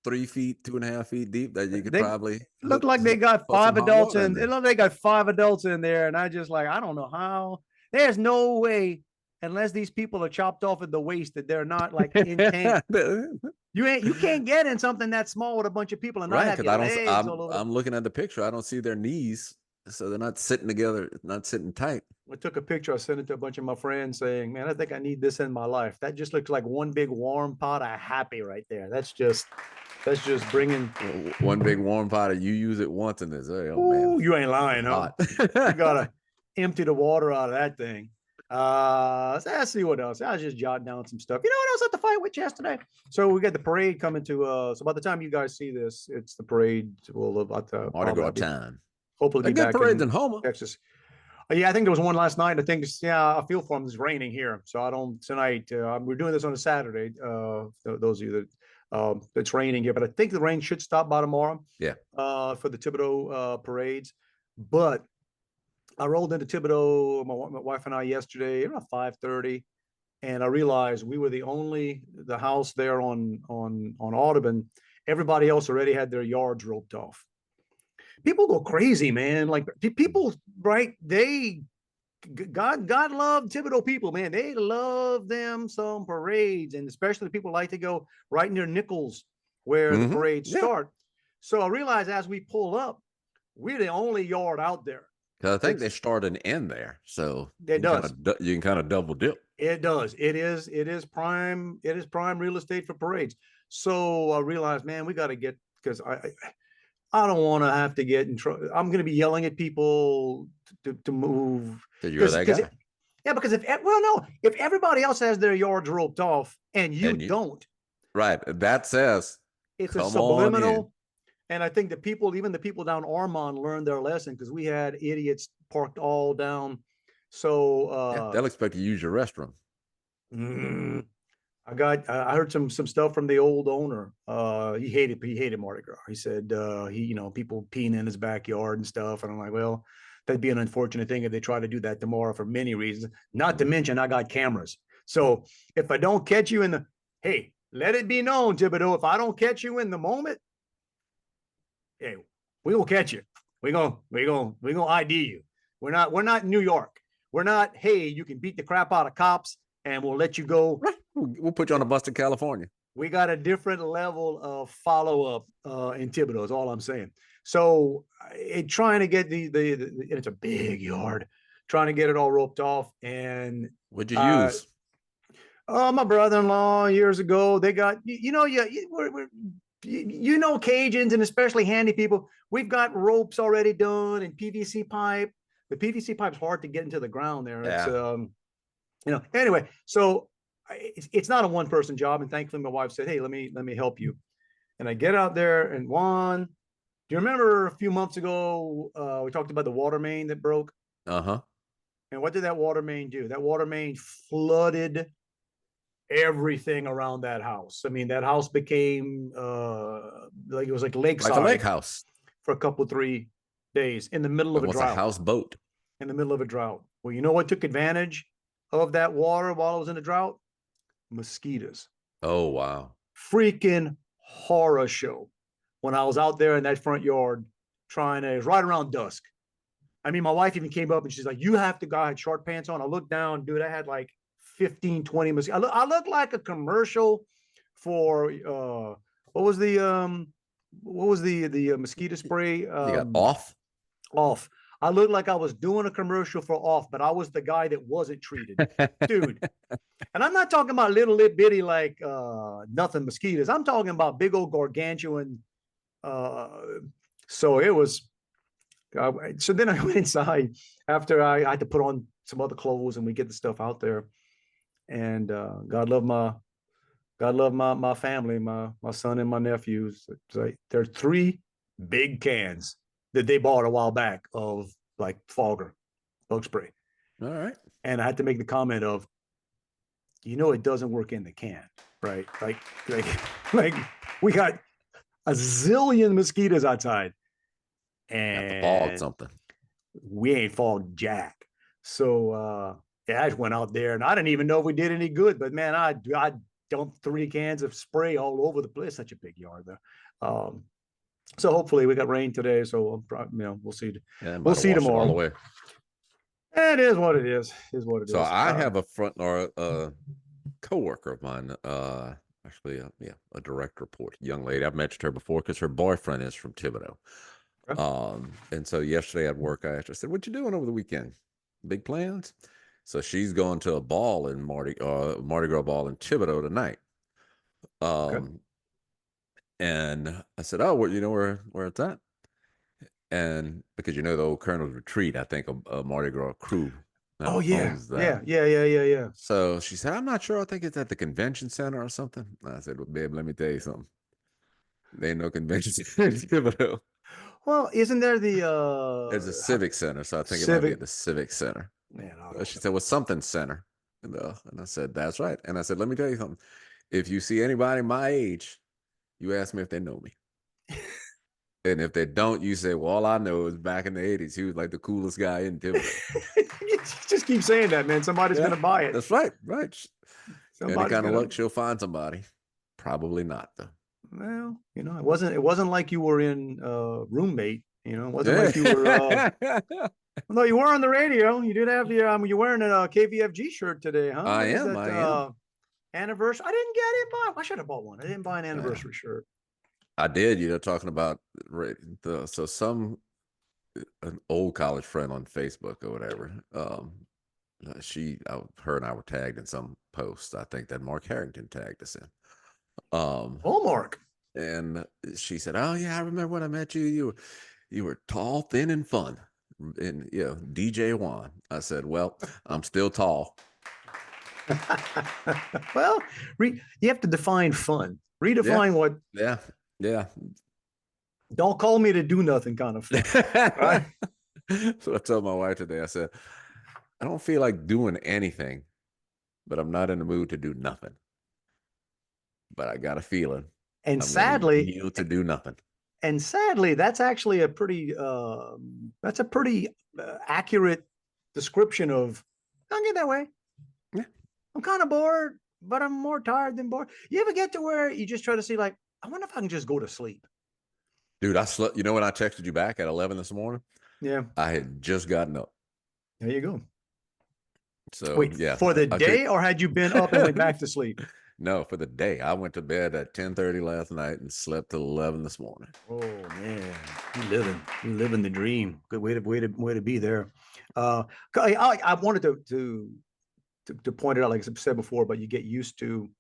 3 feet, 2.5 feet deep that you could They probably look like they got put some 5 hot adults water in. It there. look like they got 5 adults in there, and I just like I don't know how. There's no way unless these people are chopped off at the waist that they're not like in camp. You can't get in something that small with a bunch of people and not Right, have because your I don't. legs all over. I'm looking at the picture. I don't see their knees, so they're not sitting together, not sitting tight. I took a picture. I sent it to a bunch of my friends saying, "Man, I think I need this in my life." That just looks like one big warm pot of happy right there. That's just bringing. One big warm pot. You use it once, and it's oh man, Ooh, you ain't lying, huh? hot. You gotta empty the water out of that thing. So let's see what else. I was just jotting down some stuff. You know what else at the fight with yesterday? So we got the parade coming to. So by the time you guys see this, it's the parade. Well, about the Mardi Gras time. hopefully They be get back parades in in Houma. Texas. Yeah, I think there was one last night. I think I feel for them. It's raining here, so I don't tonight. We're doing this on a Saturday. Those of you that it's raining here, but I think the rain should stop by tomorrow. Yeah. For the Thibodaux parades, but I rolled into Thibodaux, my wife and I yesterday around 5:30, and I realized we were the house there on Audubon. Everybody else already had their yards roped off. People go crazy, man. Like people, right? God loved Thibodaux people, man. They love them some parades, and especially people like to go right near Nichols where the parades start. So I realized as we pull up, we're the only yard out there. Because I think they start and end there, so it does. You can kind of double dip. It does. It is prime. It is prime real estate for parades. So I realized, man, we got to get because I don't want to have to get in trouble. I'm going to be yelling at people to move. Because you're that guy. Yeah, because if everybody else has their yards roped off and you don't, right? That says it's a subliminal. And I think even the people down Armand learned their lesson because we had idiots parked all down. So they'll expect you to use your restroom. I heard some stuff from the old owner. He hated Mardi Gras. He said people peeing in his backyard and stuff. And I'm like, well, that'd be an unfortunate thing if they try to do that tomorrow for many reasons. Not to mention I got cameras. So if I don't catch you hey, let it be known, Thibodaux, if I don't catch you in the moment, hey, we gonna catch you. We gonna ID you. We're not New York. We're not, hey, you can beat the crap out of cops and we'll let you go. Right. We'll put you on a bus to California. We got a different level of follow-up in Thibodaux, is all I'm saying. So trying to get it's a big yard, trying to get it all roped off. And what'd you use? My brother-in-law years ago, they got, Cajuns and especially handy people, we've got ropes already done and PVC pipe. The PVC pipe's hard to get into the ground there. Yeah. It's, anyway, so it's not a one-person job. And thankfully my wife said, hey, let me help you. And I get out there and Juan, do you remember a few months ago, we talked about the water main that broke? Uh-huh. And what did that water main do? That water main flooded everything around that house. I mean, that house became like it was like lakeside, like a lake house for a couple 3 days in the middle of a drought. A houseboat in the middle of a drought. Well, you know what took advantage of that water while it was in the drought? Mosquitoes. Oh wow! Freaking horror show. When I was out there in that front yard it was right around dusk. I mean, my wife even came up and she's like, "You have to go." I had short pants on. I looked down, dude. I had like 15, 20 mosquitoes. I look like a commercial for what was the mosquito spray? You got off. Off. I looked like I was doing a commercial for off, but I was the guy that wasn't treated, dude. And I'm not talking about little bitty like nothing mosquitoes. I'm talking about big old gargantuan. So it was. So then I went inside after I had to put on some other clothes and we get the stuff out there. And God love my family, my son and my nephews. There are 3 big cans that they bought a while back of like fogger, bug spray. All right. And I had to make the comment of, it doesn't work in the can, right? Like we got a zillion mosquitoes outside. And fog something. We ain't fogged jack. So I just went out there and I didn't even know if we did any good, but man, I dumped 3 cans of spray all over the place. Such a big yard there. So hopefully we got rain today. So we'll see. Yeah, We'll see all the tomorrow. way. It is what it is. Is what it So is. I have a coworker of mine, actually, a direct report, young lady. I've mentioned her before because her boyfriend is from Thibodaux. Okay. And so yesterday at work, I asked her, I said, "What you doing over the weekend? Big plans?" So she's going to a ball in Mardi Gras ball in Thibodaux tonight. And I said, "Oh, well, you know where it's at?" And because the old Colonel's Retreat, I think a Mardi Gras crew owns that. Yeah. So she said, "I'm not sure. I think it's at the convention center or something." I said, "Well, babe, let me tell you something. There ain't no convention center in Thibodaux. Well, isn't there There's a civic center, so I think it might be at the civic center." Man, She said, "Well, something center." And I said, "That's right." And I said, "Let me tell you something. If you see anybody my age, you ask me if they know me. And if they don't, you say, well, all I know is back in the 80s, he was like the coolest guy in Thibodaux." You just keep saying that, man. Somebody's going to buy it. That's right. Right. Somebody's Any kind of luck, she'll find somebody. Probably not, though. Well, it wasn't like you were in Roommate. It wasn't like you were. No, you were on the radio. You did have the. You're wearing a KVFG shirt today, huh? I am. Anniversary. I didn't buy. I should have bought one. I didn't buy an anniversary shirt. I did. Talking about an old college friend on Facebook or whatever. Her and I were tagged in some post. I think that Mark Harrington tagged us in. Mark. And she said, "Oh yeah, I remember when I met you. You were tall, thin, and fun, and DJ Juan." I said, "Well, I'm still tall." Well, you have to define fun. Redefine what. Yeah. Don't call me to do nothing kind of fun. Right? So I told my wife today, I said, "I don't feel like doing anything, but I'm not in the mood to do nothing. But I got a feeling." And I'm sadly, yield to do nothing. And sadly, that's actually a pretty accurate description of. I'll get that way. Yeah. I'm kind of bored, but I'm more tired than bored. You ever get to where you just try to see, like, I wonder if I can just go to sleep? Dude, I slept. You know when I texted you back at 11 this morning? Yeah. I had just gotten up. There you go. So wait, for the day, or had you been up and went back to sleep? No, for the day. I went to bed at 10:30 last night and slept till 11 this morning. Oh man, you living the dream. Good way to be there. I wanted to point it out, like I said before, but you get used to.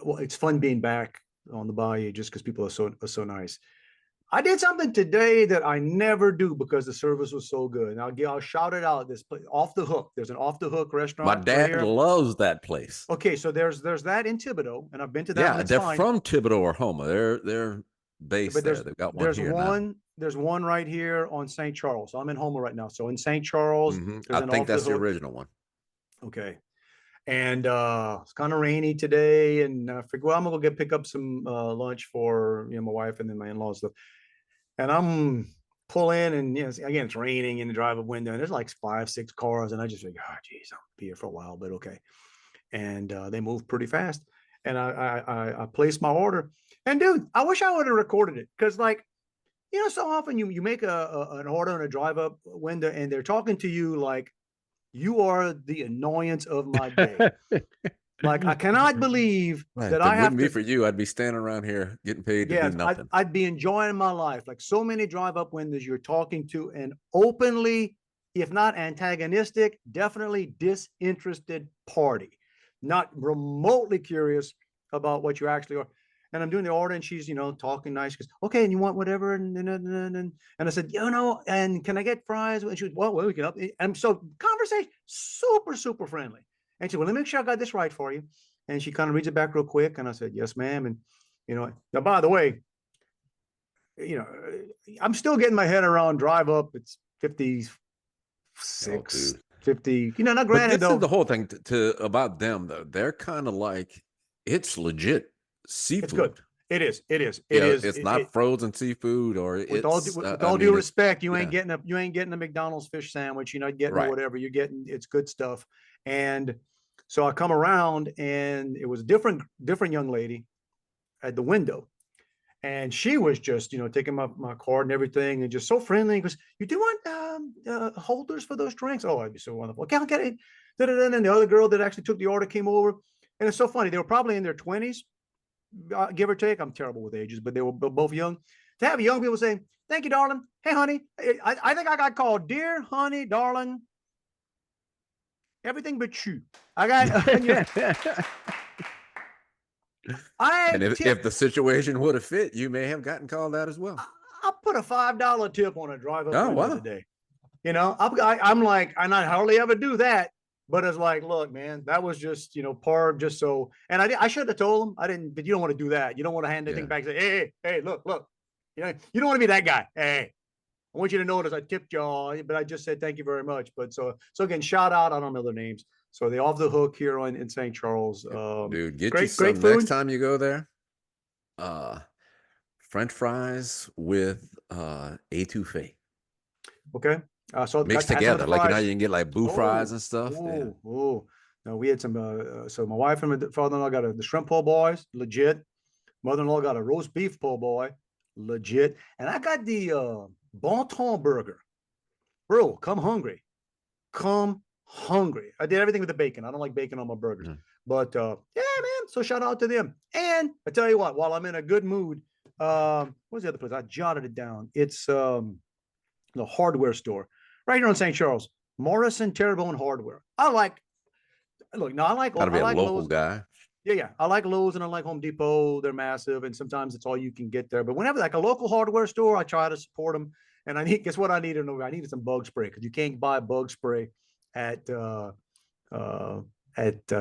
Well, it's fun being back on the Bayou just because people are so nice. I did something today that I never do because the service was so good. And I'll shout it out. This place, Off the Hook. There's an Off the Hook restaurant. My dad loves that place. Okay, so there's that in Thibodaux, and I've been to that. Yeah, they're from Thibodaux or Houma. They're based there. They've got one here now. There's one right here on St. Charles. So I'm in Houma right now. So in St. Charles, I think that's the original one. Okay. And it's kind of rainy today, and I figured, well, I'm gonna pick up some lunch for my wife and then my in-laws stuff. And I'm pulling, and again, it's raining in the drive-up window, and there's like 5-6 cars, and I just figure, oh geez, I'll be here for a while, but okay. And they move pretty fast, and I placed my order. And dude, I wish I would have recorded it, because so often you make an order in a drive-up window, and they're talking to you like you are the annoyance of my day. Like, I cannot believe that I have to. Wouldn't be for you. I'd be standing around here getting paid to do nothing. I'd be enjoying my life. Like so many drive-up windows, you're talking to an openly, if not antagonistic, definitely disinterested party, not remotely curious about what you actually are. And I'm doing the order, and she's talking nice. She goes, okay, and you want whatever, and I said, and can I get fries? And she was, well, we can up. And so conversation super friendly. And she said, well, let me make sure I got this right for you. And she kind of reads it back real quick. And I said, yes, ma'am. And, now, by the way, I'm still getting my head around drive up. It's 56, 50, not granted, though. The whole thing about them, though. They're kind of like, it's legit seafood. It's good. It is. It's not frozen seafood, or with all due respect, you ain't getting a McDonald's fish sandwich. You're not getting whatever you're getting. It's good stuff. And So I come around and it was a different young lady at the window. And she was just, taking my card and everything and just so friendly. He goes, you do want holders for those drinks? Oh, I'd be so wonderful. Okay, I'll get it. And the other girl that actually took the order came over. And it's so funny. They were probably in their 20s, give or take. I'm terrible with ages, but they were both young. To have young people saying, thank you, darling. Hey, honey. I think I got called dear, honey, darling. Everything but you. I got, And if the situation would have fit, you may have gotten called out as well. I put a $5 tip on a drive up Oh, wow. today. I'm like, I not hardly ever do that, but it's like, look, man, that was just, par just so. And I should have told him. I didn't, but you don't want to do that. You don't want to hand anything back and say, hey, look. You don't want to be that guy. Hey, I want you to notice I tipped y'all, but I just said thank you very much. But so again, shout out. I don't know their names. So they off the hook here in St. Charles. Dude, get great, you some great food. next time you go there. French fries with étouffée. Okay. So mixed together, like you can get like boo fries and stuff. No, we had some. So my wife and my father-in-law got the shrimp po' boys, legit. Mother-in-law got a roast beef po' boy, legit. And I got the bon ton burger. Bro, come hungry. I did everything with the bacon. I don't like bacon on my burgers, but yeah, man. So shout out to them. And I tell you what, while I'm in a good mood, what's the other place? I jotted it down. It's the hardware store right here on St. Charles, Morrison Terrebonne Hardware. I like Gotta be a local Lowe's guy. Yeah. I like Lowe's and I like Home Depot. They're massive, and sometimes it's all you can get there. But whenever like a local hardware store, I try to support them. And guess what I needed? I needed some bug spray because you can't buy bug spray at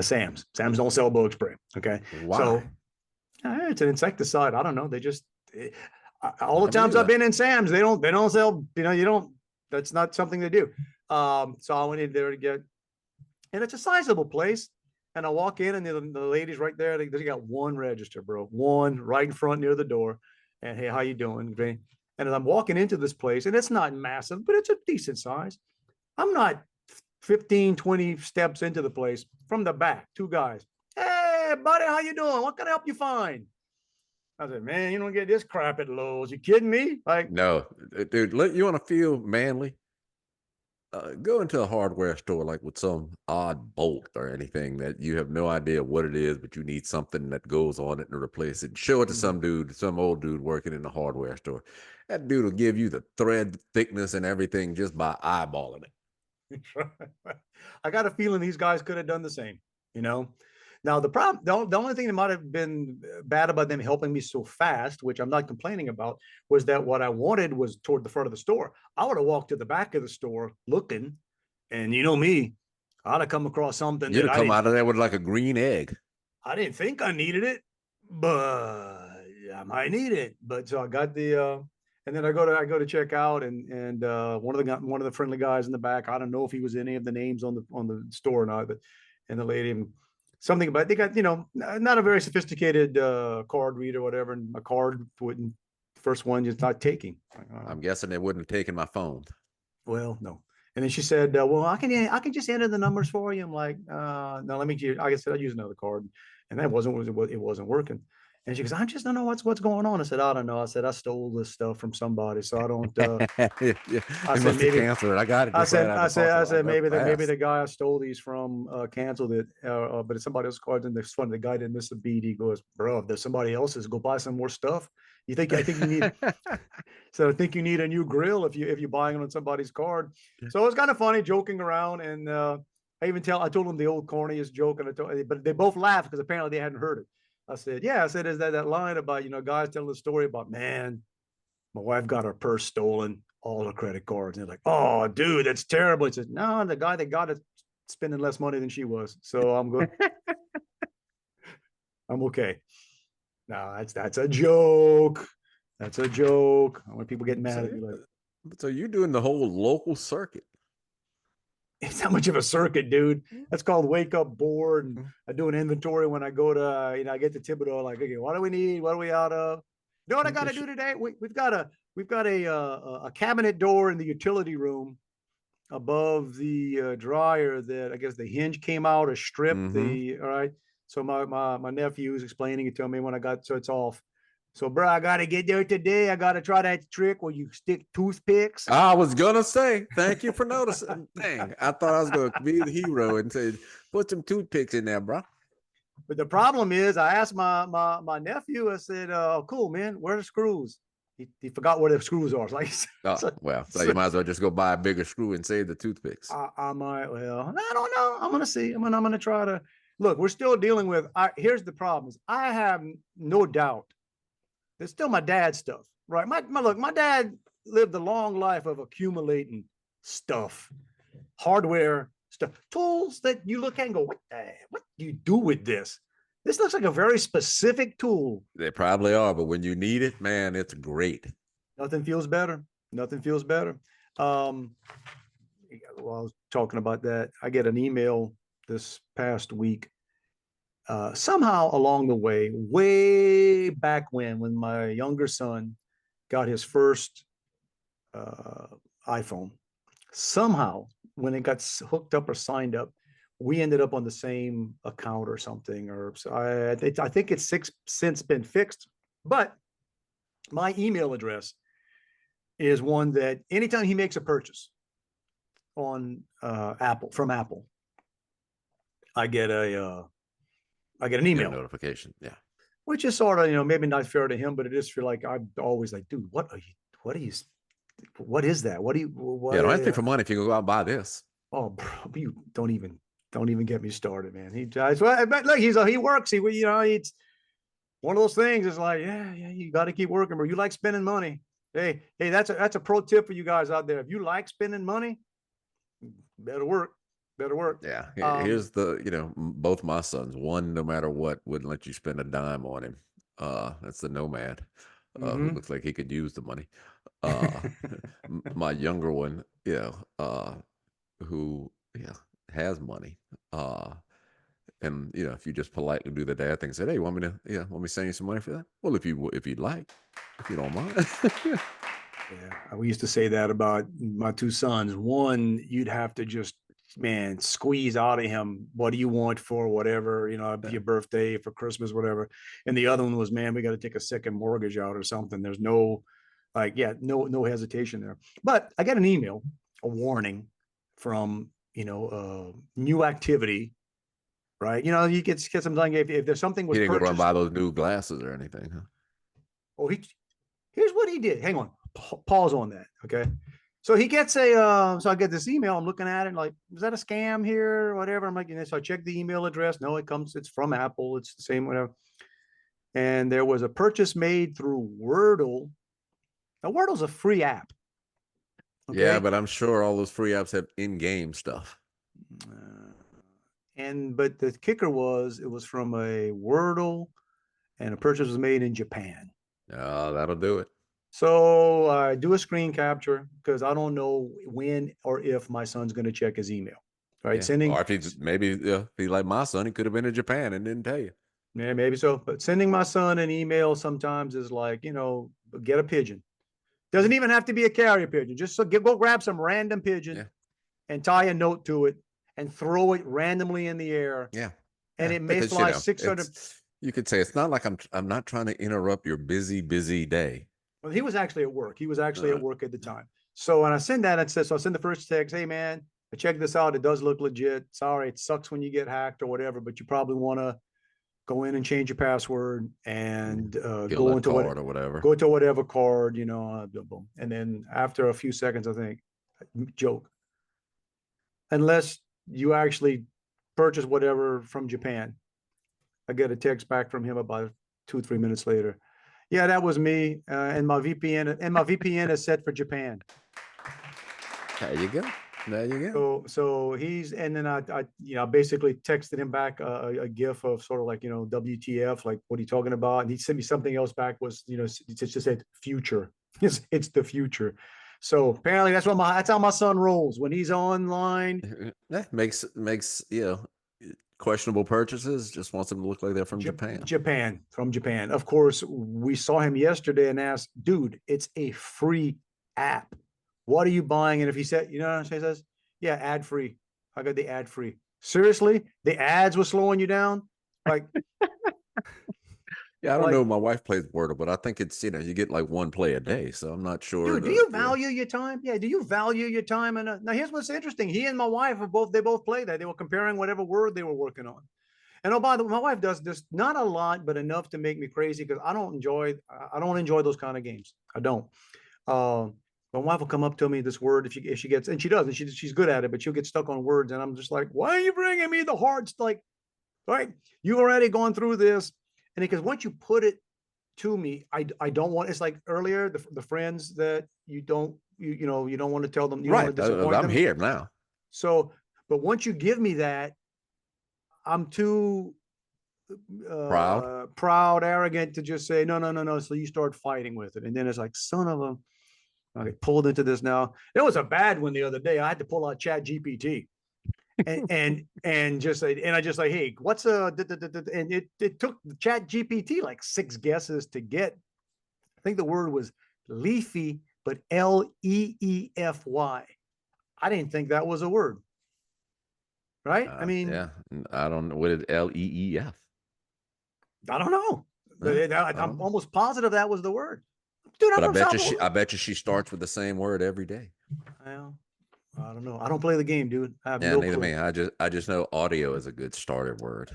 Sam's. Sam's don't sell bug spray. Okay, why? So it's an insecticide. I don't know. They just all the times I've been in Sam's, they don't sell. You don't. That's not something they do. So I went in there to get, and it's a sizable place. And I walk in, and the ladies right there, they got one register, bro, one right in front near the door. And hey, how you doing? And as I'm walking into this place, and it's not massive, but it's a decent size. I'm not 15, 20 steps into the place from the back, two guys. Hey, buddy, how you doing? What can I help you find? I said, man, you don't get this crap at Lowe's. You kidding me? Like, no, dude, you want to feel manly? Go into a hardware store like with some odd bolt or anything that you have no idea what it is, but you need something that goes on it to replace it. Show it to some dude, some old dude working in the hardware store. That dude will give you the thread thickness and everything just by eyeballing it. I got a feeling these guys could have done the same, Now the problem, the only thing that might have been bad about them helping me so fast, which I'm not complaining about, was that what I wanted was toward the front of the store. I would have walked to the back of the store looking, and me, I'd have come across something. You'd have come out of there with like a green egg. I didn't think I needed it, but I might need it. But so I got the, and then I go to check out, and one of the friendly guys in the back. I don't know if he was any of the names on the store or not, but and the lady. Something about they got not a very sophisticated card reader or whatever, and a card wouldn't first one just not taking. I'm guessing it wouldn't have taken my phone. Well, no. And then she said, well, I can just enter the numbers for you. I'm like, no, let me. I guess I'll use another card, and that wasn't working. And she goes, I just don't know what's going on. I said, I don't know. I said, I stole this stuff from somebody, so I don't. Yeah. I said maybe canceled it. I got it. I said maybe the guy I stole these from canceled it, but it's somebody else's card. And it's funny, the guy didn't miss a beat. He goes, bro, if there's somebody else's, go buy some more stuff. I think you need. So I think you need a new grill if you're buying it on somebody's card. So it was kind of funny, joking around, and I told them the old corniest joke, but they both laughed because apparently they hadn't heard it. I said, is that line about, guys telling the story about, man, my wife got her purse stolen, all her credit cards. And they're like, oh, dude, that's terrible. He said, no, the guy that got it spending less money than she was. So I'm good. I'm okay. No, that's a joke. That's a joke. When people get mad at me, like, so you're doing the whole local circuit. It's not much of a circuit, dude. That's called wake up bored. And I do an inventory when I go to, I get to Thibodaux. Like, okay, what do we need? What are we out of? You know what I got to do today? We've got a cabinet door in the utility room above the dryer that I guess the hinge came out or stripped Mm-hmm. all right. So my nephew was explaining it to me when I got, so it's off. So bro, I gotta get there today. I gotta try that trick where you stick toothpicks. I was gonna say, thank you for noticing. Dang, I thought I was gonna be the hero and say, put some toothpicks in there, bro. But the problem is, I asked my nephew. I said, "Oh, cool, man. Where are the screws?" He forgot where the screws are. Like, Oh, so, well, so so you might as well just go buy a bigger screw and save the toothpicks. I might. Well, I don't know. I'm gonna see. I'm gonna try to look. We're still dealing with. Here's the problem: is I have no doubt. It's still my dad's stuff, right? My dad lived a long life of accumulating stuff, hardware stuff, tools that you look at and go, what do you do with this? This looks like a very specific tool. They probably are, but when you need it, man, it's great. Nothing feels better. Nothing feels better. While I was talking about that, I get an email this past week. Somehow along the way back when my younger son got his first iPhone, somehow when it got hooked up or signed up, we ended up on the same account or something. Or so I think it's since been fixed. But my email address is one that anytime he makes a purchase on Apple, I get an Get a email, notification. Yeah. which is sort of, maybe not fair to him, but it is feel like I'm always like, dude, what is that? What do you, Yeah, what? don't ask me for money if you can go out and buy this. Oh, bro, you don't even get me started, man. He does. Well, but look, he works. It's one of those things. It's like, yeah, you got to keep working, bro. You like spending money. Hey, that's a pro tip for you guys out there. If you like spending money, better work, better work. Yeah. Um, Here's the, both my sons, one, no matter what, wouldn't let you spend a dime on him. That's the nomad, who mhm. looks like he could use the money. Uh, my younger one, who, has money. And if you just politely do the dad thing, say, "Hey, want me to send you some money for that?" Well, if you'd like, if you don't mind. Yeah, we used to say that about my two sons. One, you'd have to just, man, squeeze out of him, what do you want for whatever, Yeah. your birthday, for Christmas, whatever. And the other one was, man, we got to take a second mortgage out or something. There's no, like, yeah, no hesitation there. But I got an email, a warning from, new activity, right? You get something if there's something He was didn't go run purchased. buy those new glasses or anything, huh? Oh, here's what he did. Hang on, pause on that. Okay. So he gets so I get this email. I'm looking at it like, is that a scam here or whatever? I'm like, so I check the email address. No, it's from Apple. It's the same, whatever. And there was a purchase made through Wordle. Now, Wordle's a free app. Yeah, Okay. but I'm sure all those free apps have in-game stuff. But the kicker was it was from a Wordle and a purchase was made in Japan. That'll do it. So I do a screen capture because I don't know when or if my son's going to check his email. Right, Yeah. sending Or if he like my son, he could have been in Japan and didn't tell you. yeah, maybe so. But sending my son an email sometimes is like, get a pigeon. Doesn't even have to be a carrier pigeon. Just go grab some random pigeon Yeah. and tie a note to it and throw it randomly in the air. Yeah. And Yeah. it may Because fly 600. you could say it's not like I'm not trying to interrupt your busy day. Well, he was actually at work. He was actually at Uh, work at the time. So when I send that, it says, so I send the first text, hey man, I checked this out. It does look legit. Sorry, it sucks when you get hacked or whatever, but you probably want to go in and change your password and Kill that card or whatever. go to whatever card, boom. And then after a few seconds, I think, joke, unless you actually purchase whatever from Japan. I get a text back from him about 2-3 minutes later. Yeah, that was me, and my VPN is set for Japan. There you go. There you go. So he's, and then I basically texted him back a gif of sort of like, WTF, like, what are you talking about? And he sent me something else back, was, it just said future. It's the future. So apparently that's how my son rolls when he's online. That makes questionable purchases. Just wants them to look like they're from Japan. From Japan. Of course, we saw him yesterday and asked, dude, it's a free app. What are you buying? And if he said, he says, Yeah, ad free. I got the ad free. Seriously, the ads were slowing you down. Like, Yeah, I don't like, know. My wife plays Wordle, but I think it's, you get like one play a day. So I'm not sure dude, do the, you value your time? Yeah, do you value your time? And now here's what's interesting. He and my wife are both, they both play that. They were comparing whatever word they were working on. And oh, by the way, my wife does this not a lot, but enough to make me crazy because I don't enjoy those kind of games. I don't. Uh, my wife will come up to me this word if she gets, and she does, and she's good at it, but she'll get stuck on words, and I'm just like, why are you bringing me the hard like, right? You already gone through this, and because once you put it to me, I don't want. It's like earlier the friends that you don't want to tell them, you don't want right. to disappoint I'm them. here now. So, but once you give me that, I'm too Proud. proud, arrogant to just say no, no, no, no. So you start fighting with it, and then it's like, son of a. I get pulled into this now. It was a bad one the other day. I had to pull out Chat GPT and just say, and I just like, hey, what's and it took the Chat GPT like 6 guesses to get. I think the word was leafy, but Leefy. I didn't think that was a word, right? I mean, Yeah. I don't know. What is LEEF? I don't know, but I'm Know. almost positive that was the word. Dude, I'm But from South. I bet you she starts with the same word every day. Well, I don't know. I don't play the game, dude. I have Yeah, no neither clue. me. I just know audio is a good starter word.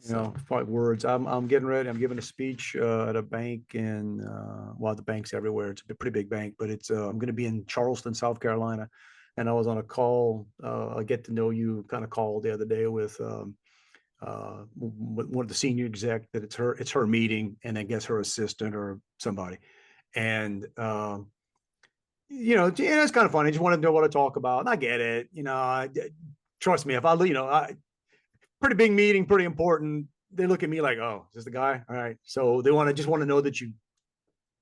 You know, So probably words. I'm getting ready. I'm giving a speech at a bank in well, the bank's everywhere. It's a pretty big bank, but it's I'm going to be in Charleston, South Carolina, and I was on a call, a get to know you kind of call the other day with one of the senior exec that it's her meeting, and I guess her assistant or somebody, and it's kind of funny. I just want to know what to talk about, and I get it. Trust me, if I pretty big meeting, pretty important. They look at me like, oh, is this the guy? All right. So they just want to know that you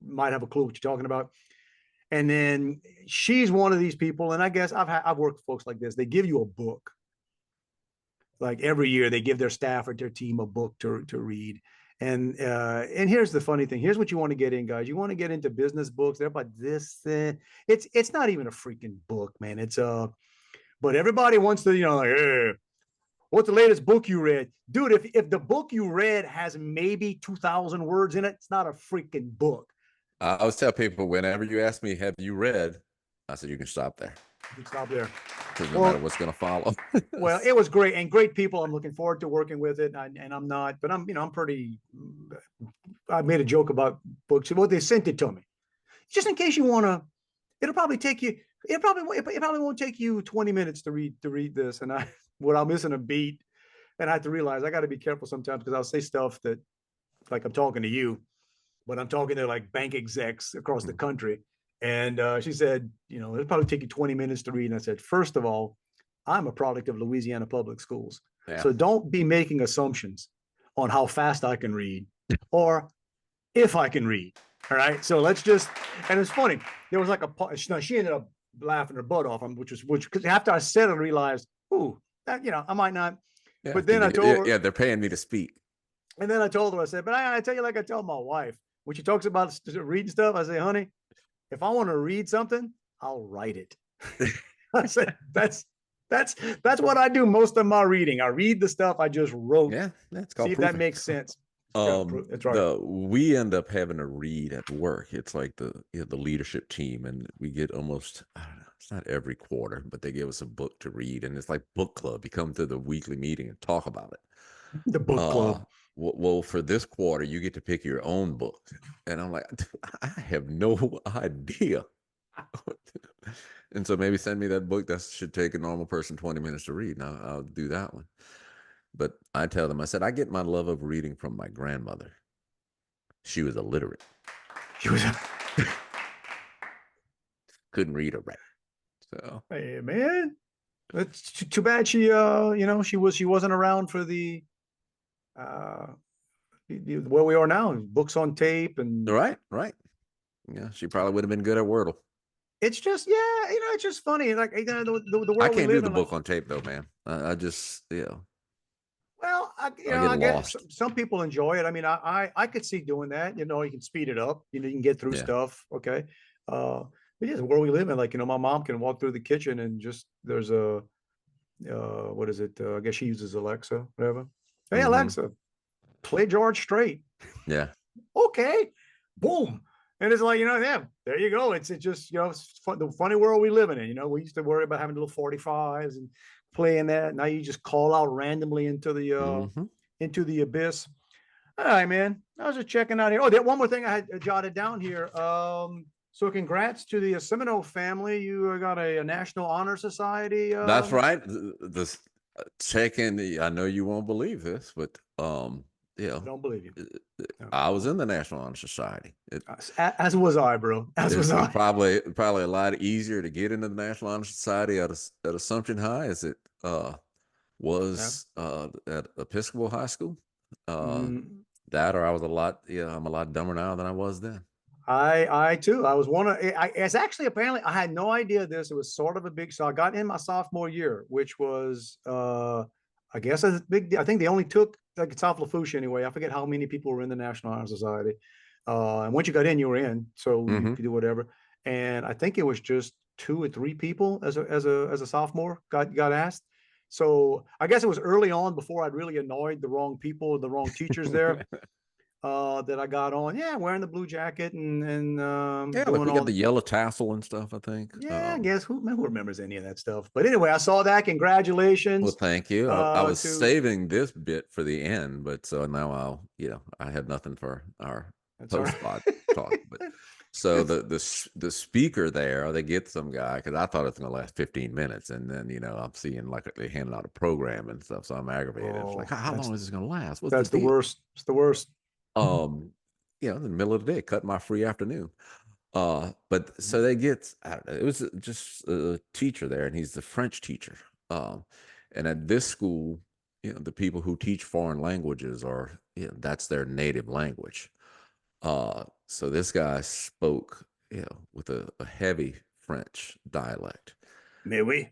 might have a clue what you're talking about. And then she's one of these people, and I guess I've worked with folks like this. They give you a book. Like every year, they give their staff or their team a book to read. And here's the funny thing. Here's what you want to get in, guys. You want to get into business books. They're about this. It's not even a freaking book, man. But everybody wants to, like, hey, what's the latest book you read? Dude, if the book you read has maybe 2,000 words in it, it's not a freaking book. I always tell people whenever you ask me, have you read? I said, you can stop there. You can stop there. Because no matter what's going to follow. Well, it was great and great people. I'm looking forward to working with it. And I'm not, but I'm pretty, I made a joke about books. Well, they sent it to me just in case you want to, it'll probably take you, it probably won't take you 20 minutes to read this. And without missing a beat. And I had to realize I got to be careful sometimes because I'll say stuff that like I'm talking to you, but I'm talking to like bank execs across the country. And she said, it'll probably take you 20 minutes to read. And I said, first of all, I'm a product of Louisiana public schools. Yeah. So don't be making assumptions on how fast I can read or if I can read. All right. So let's just, and it's funny. There was like she ended up laughing her butt off, which because after I said it, I realized, ooh, that, I might not. Yeah, but then I told her, yeah, they're paying me to speak. And then I told her, I said, but I tell you, like I tell my wife, when she talks about reading stuff, I say, honey, if I want to read something, I'll write it. I said, that's what I do most of my reading. I read the stuff I just wrote. Yeah, that's called see if that makes sense. That's right. We end up having to read at work. It's like the leadership team, and we get almost, I don't know, it's not every quarter, but they give us a book to read, and it's like book club. You come to the weekly meeting and talk about it. The book club. Well, for this quarter, you get to pick your own book, and I'm like, I have no idea. And so maybe send me that book that should take a normal person 20 minutes to read. Now I'll do that one. But I tell them, I said, I get my love of reading from my grandmother. She was illiterate. She was couldn't read or write. So hey man, it's too bad she she wasn't around for the where we are now, books on tape and right. Yeah, she probably would have been good at Wordle. It's just it's just funny. Like the world I can't do the in, book on tape though, man. I just Well, I get lost. Some people enjoy it. I mean, I could see doing that. You can speed it up. You can get through stuff. Okay. It is where we live in. Like, my mom can walk through the kitchen and just there's a what is it? I guess she uses Alexa, whatever. Hey, Alexa, play George Strait. Yeah. Okay, boom. And it's like, yeah, there you go. It's just, it's the funny world we live in. We used to worry about having little 45s and playing that. Now you just call out randomly into the abyss. All right, man. I was just checking out here. Oh, one more thing I had jotted down here. So congrats to the Semino family. You got a National Honor Society. That's right. This checking. I know you won't believe this, but yeah, I don't believe you. I was in the National Honor Society. As was I, bro. As was I. Probably a lot easier to get into the National Honor Society at Assumption High as it was at Episcopal High School. That, or I was I'm a lot dumber now than I was then. I too. I was it's actually, apparently, I had no idea this. It was sort of a big, so I got in my sophomore year, which was, I guess, a big deal. I think they only took, like, South Lafourche anyway. I forget how many people were in the National Honor Society. And once you got in, you were in, so you could do whatever. And I think it was just 2 or 3 people as a sophomore got asked. So I guess it was early on, before I'd really annoyed the wrong people, the wrong teachers there, that I got on. Yeah, wearing the blue jacket and like we got the yellow tassel and stuff, I think. Yeah, I guess who remembers any of that stuff? But anyway, I saw that. Congratulations. Well, thank you. I was saving this bit for the end, but so now I had nothing for our post-pod talk. But so the speaker there, they get some guy, because I thought it's going to last 15 minutes, and then I'm seeing like they handing out a program and stuff, so I'm aggravated. It's like, how long is this going to last? That's the worst. It's the worst. In the middle of the day, cut my free afternoon. But so they get, I don't know, it was just a teacher there, and he's the French teacher. And at this school, the people who teach foreign languages are, that's their native language. So this guy spoke, with a heavy French dialect. Mais oui.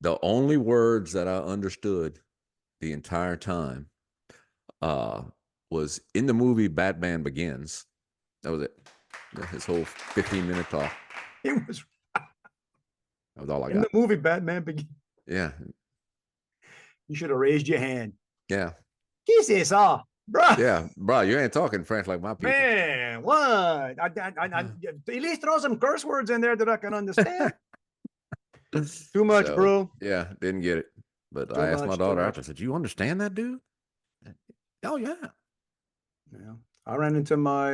The only words that I understood the entire time, was in the movie Batman Begins. That was it. His whole 15-minute talk. It was. That was all I got. In the movie Batman Begins. Yeah. You should have raised your hand. Yeah. Qui c'est ça, bro? Yeah, bro, you ain't talking French like my people. Man, what? At least throw some curse words in there that I can understand. Too much, bro. Yeah, didn't get it. But I asked my daughter after, I said, "You understand that, dude?" Oh, yeah. Yeah. I ran into my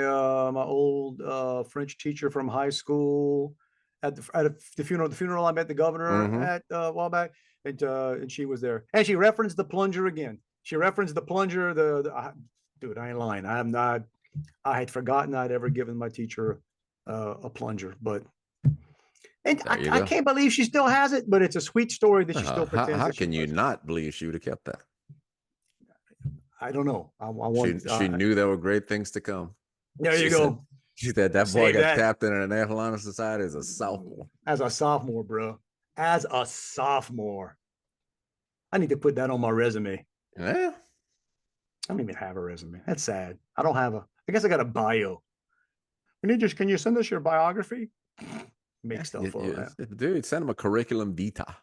my old French teacher from high school at the funeral. I met the governor at a while back, and she was there, and she referenced the plunger again. She referenced the plunger. Dude, I ain't lying. I had forgotten I'd ever given my teacher a plunger, but I can't believe she still has it. But it's a sweet story that she still pretends. How can you not believe she would have kept that? I don't know. She knew there were great things to come. There you go. She said that boy got captain in the National Honor Society as a sophomore. As a sophomore, bro. As a sophomore. I need to put that on my resume. Yeah. I don't even have a resume. That's sad. I don't have I guess I got a bio. Can you send us your biography? Make stuff for that. Dude, send them a curriculum vitae.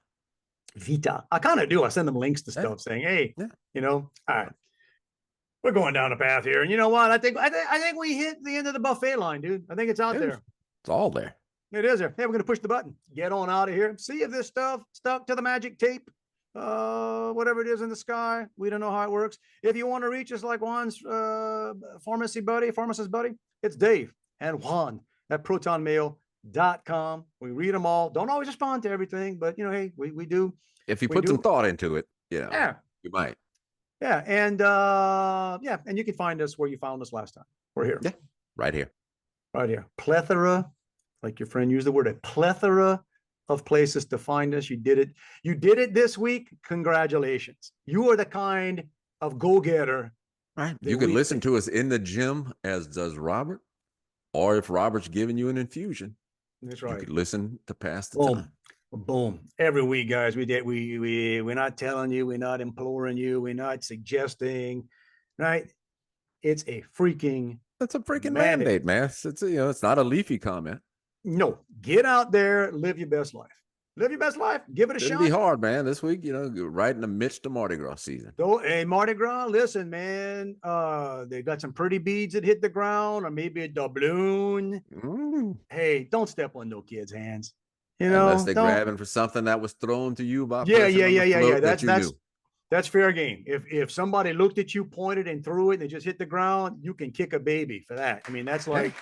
I kind of do. I send them links to stuff saying, hey, all right. We're going down a path here, and you know what? I think we hit the end of the buffet line, dude. I think it's out there. It's all there. It is there. Hey, we're gonna push the button. Get on out of here. See if this stuff stuck to the magic tape. Whatever it is in the sky. We don't know how it works. If you want to reach us like Juan's pharmacist buddy, it's Dave and Juan at protonmail.com. We read them all. Don't always respond to everything, but hey, we do. If you put some thought into it, you might. Yeah, and and you can find us where you found us last time. We're here. Yeah, right here. Right here. Plethora, like your friend used the word, a plethora of places to find us. You did it. You did it this week. Congratulations. You are the kind of go-getter. Right. You can listen to us in the gym, as does Robert, or if Robert's giving you an infusion. That's right. You could listen to pass the time. Boom. Every week, guys, we're not telling you, we're not imploring you, we're not suggesting, right? It's a freaking mandate, man. It's it's not a leafy comment. No, get out there, live your best life. Live your best life. Give it a Shouldn't shot. be hard, man. This week, right in the midst of Mardi Gras season. So, hey, Mardi Gras, listen, man. They got some pretty beads that hit the ground, or maybe a doubloon. Hey, don't step on no kids' hands. Unless they're Don't. grabbing for something that was thrown to you by a Yeah, person on the float that you knew. That's fair game. If somebody looked at you, pointed, and threw it, and it just hit the ground, you can kick a baby for that. I mean, that's like,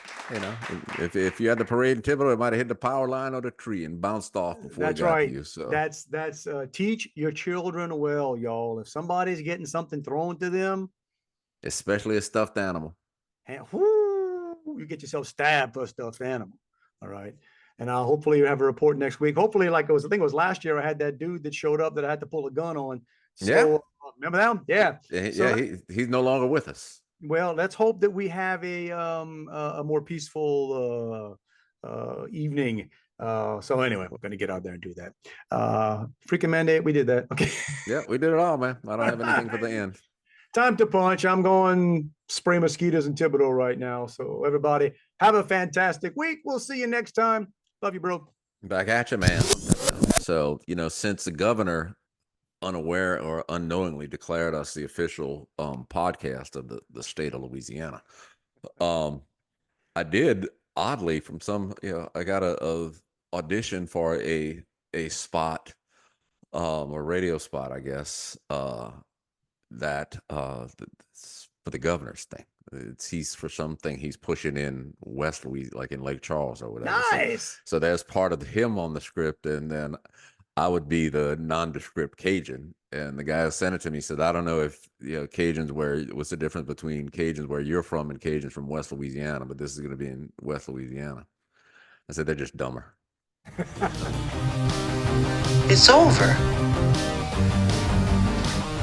if you had the parade in Thibodaux, it might have hit the power line or the tree and bounced off before it that's got right. to you. So That's teach your children well, y'all. If somebody's getting something thrown to them, especially a stuffed animal, you get yourself stabbed for a stuffed animal. All right. And hopefully you have a report next week. Hopefully, I think it was last year, I had that dude that showed up that I had to pull a gun on. So remember that one? Yeah. He's no longer with us. Well, let's hope that we have a more peaceful evening. So anyway, we're going to get out there and do that. Freaking mandate, we did that. Okay. Yeah, we did it all, man. I don't have anything for the end. Time to punch. I'm going spray mosquitoes in Thibodaux right now. So everybody have a fantastic week. We'll see you next time. Love you, bro. Back at you, man. So, since the governor unaware or unknowingly declared us the official podcast of the state of Louisiana, I did oddly from some, I got a audition for a spot, a radio spot, I guess, that for the governor's thing. He's for something he's pushing in West Louisiana, like in Lake Charles or whatever. Nice. So there's part of him on the script, and then I would be the nondescript Cajun. And the guy sent it to me, said, I don't know if Cajuns what's the difference between Cajuns where you're from and Cajuns from West Louisiana, but this is going to be in West Louisiana. I said, they're just dumber. It's over.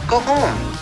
Go home.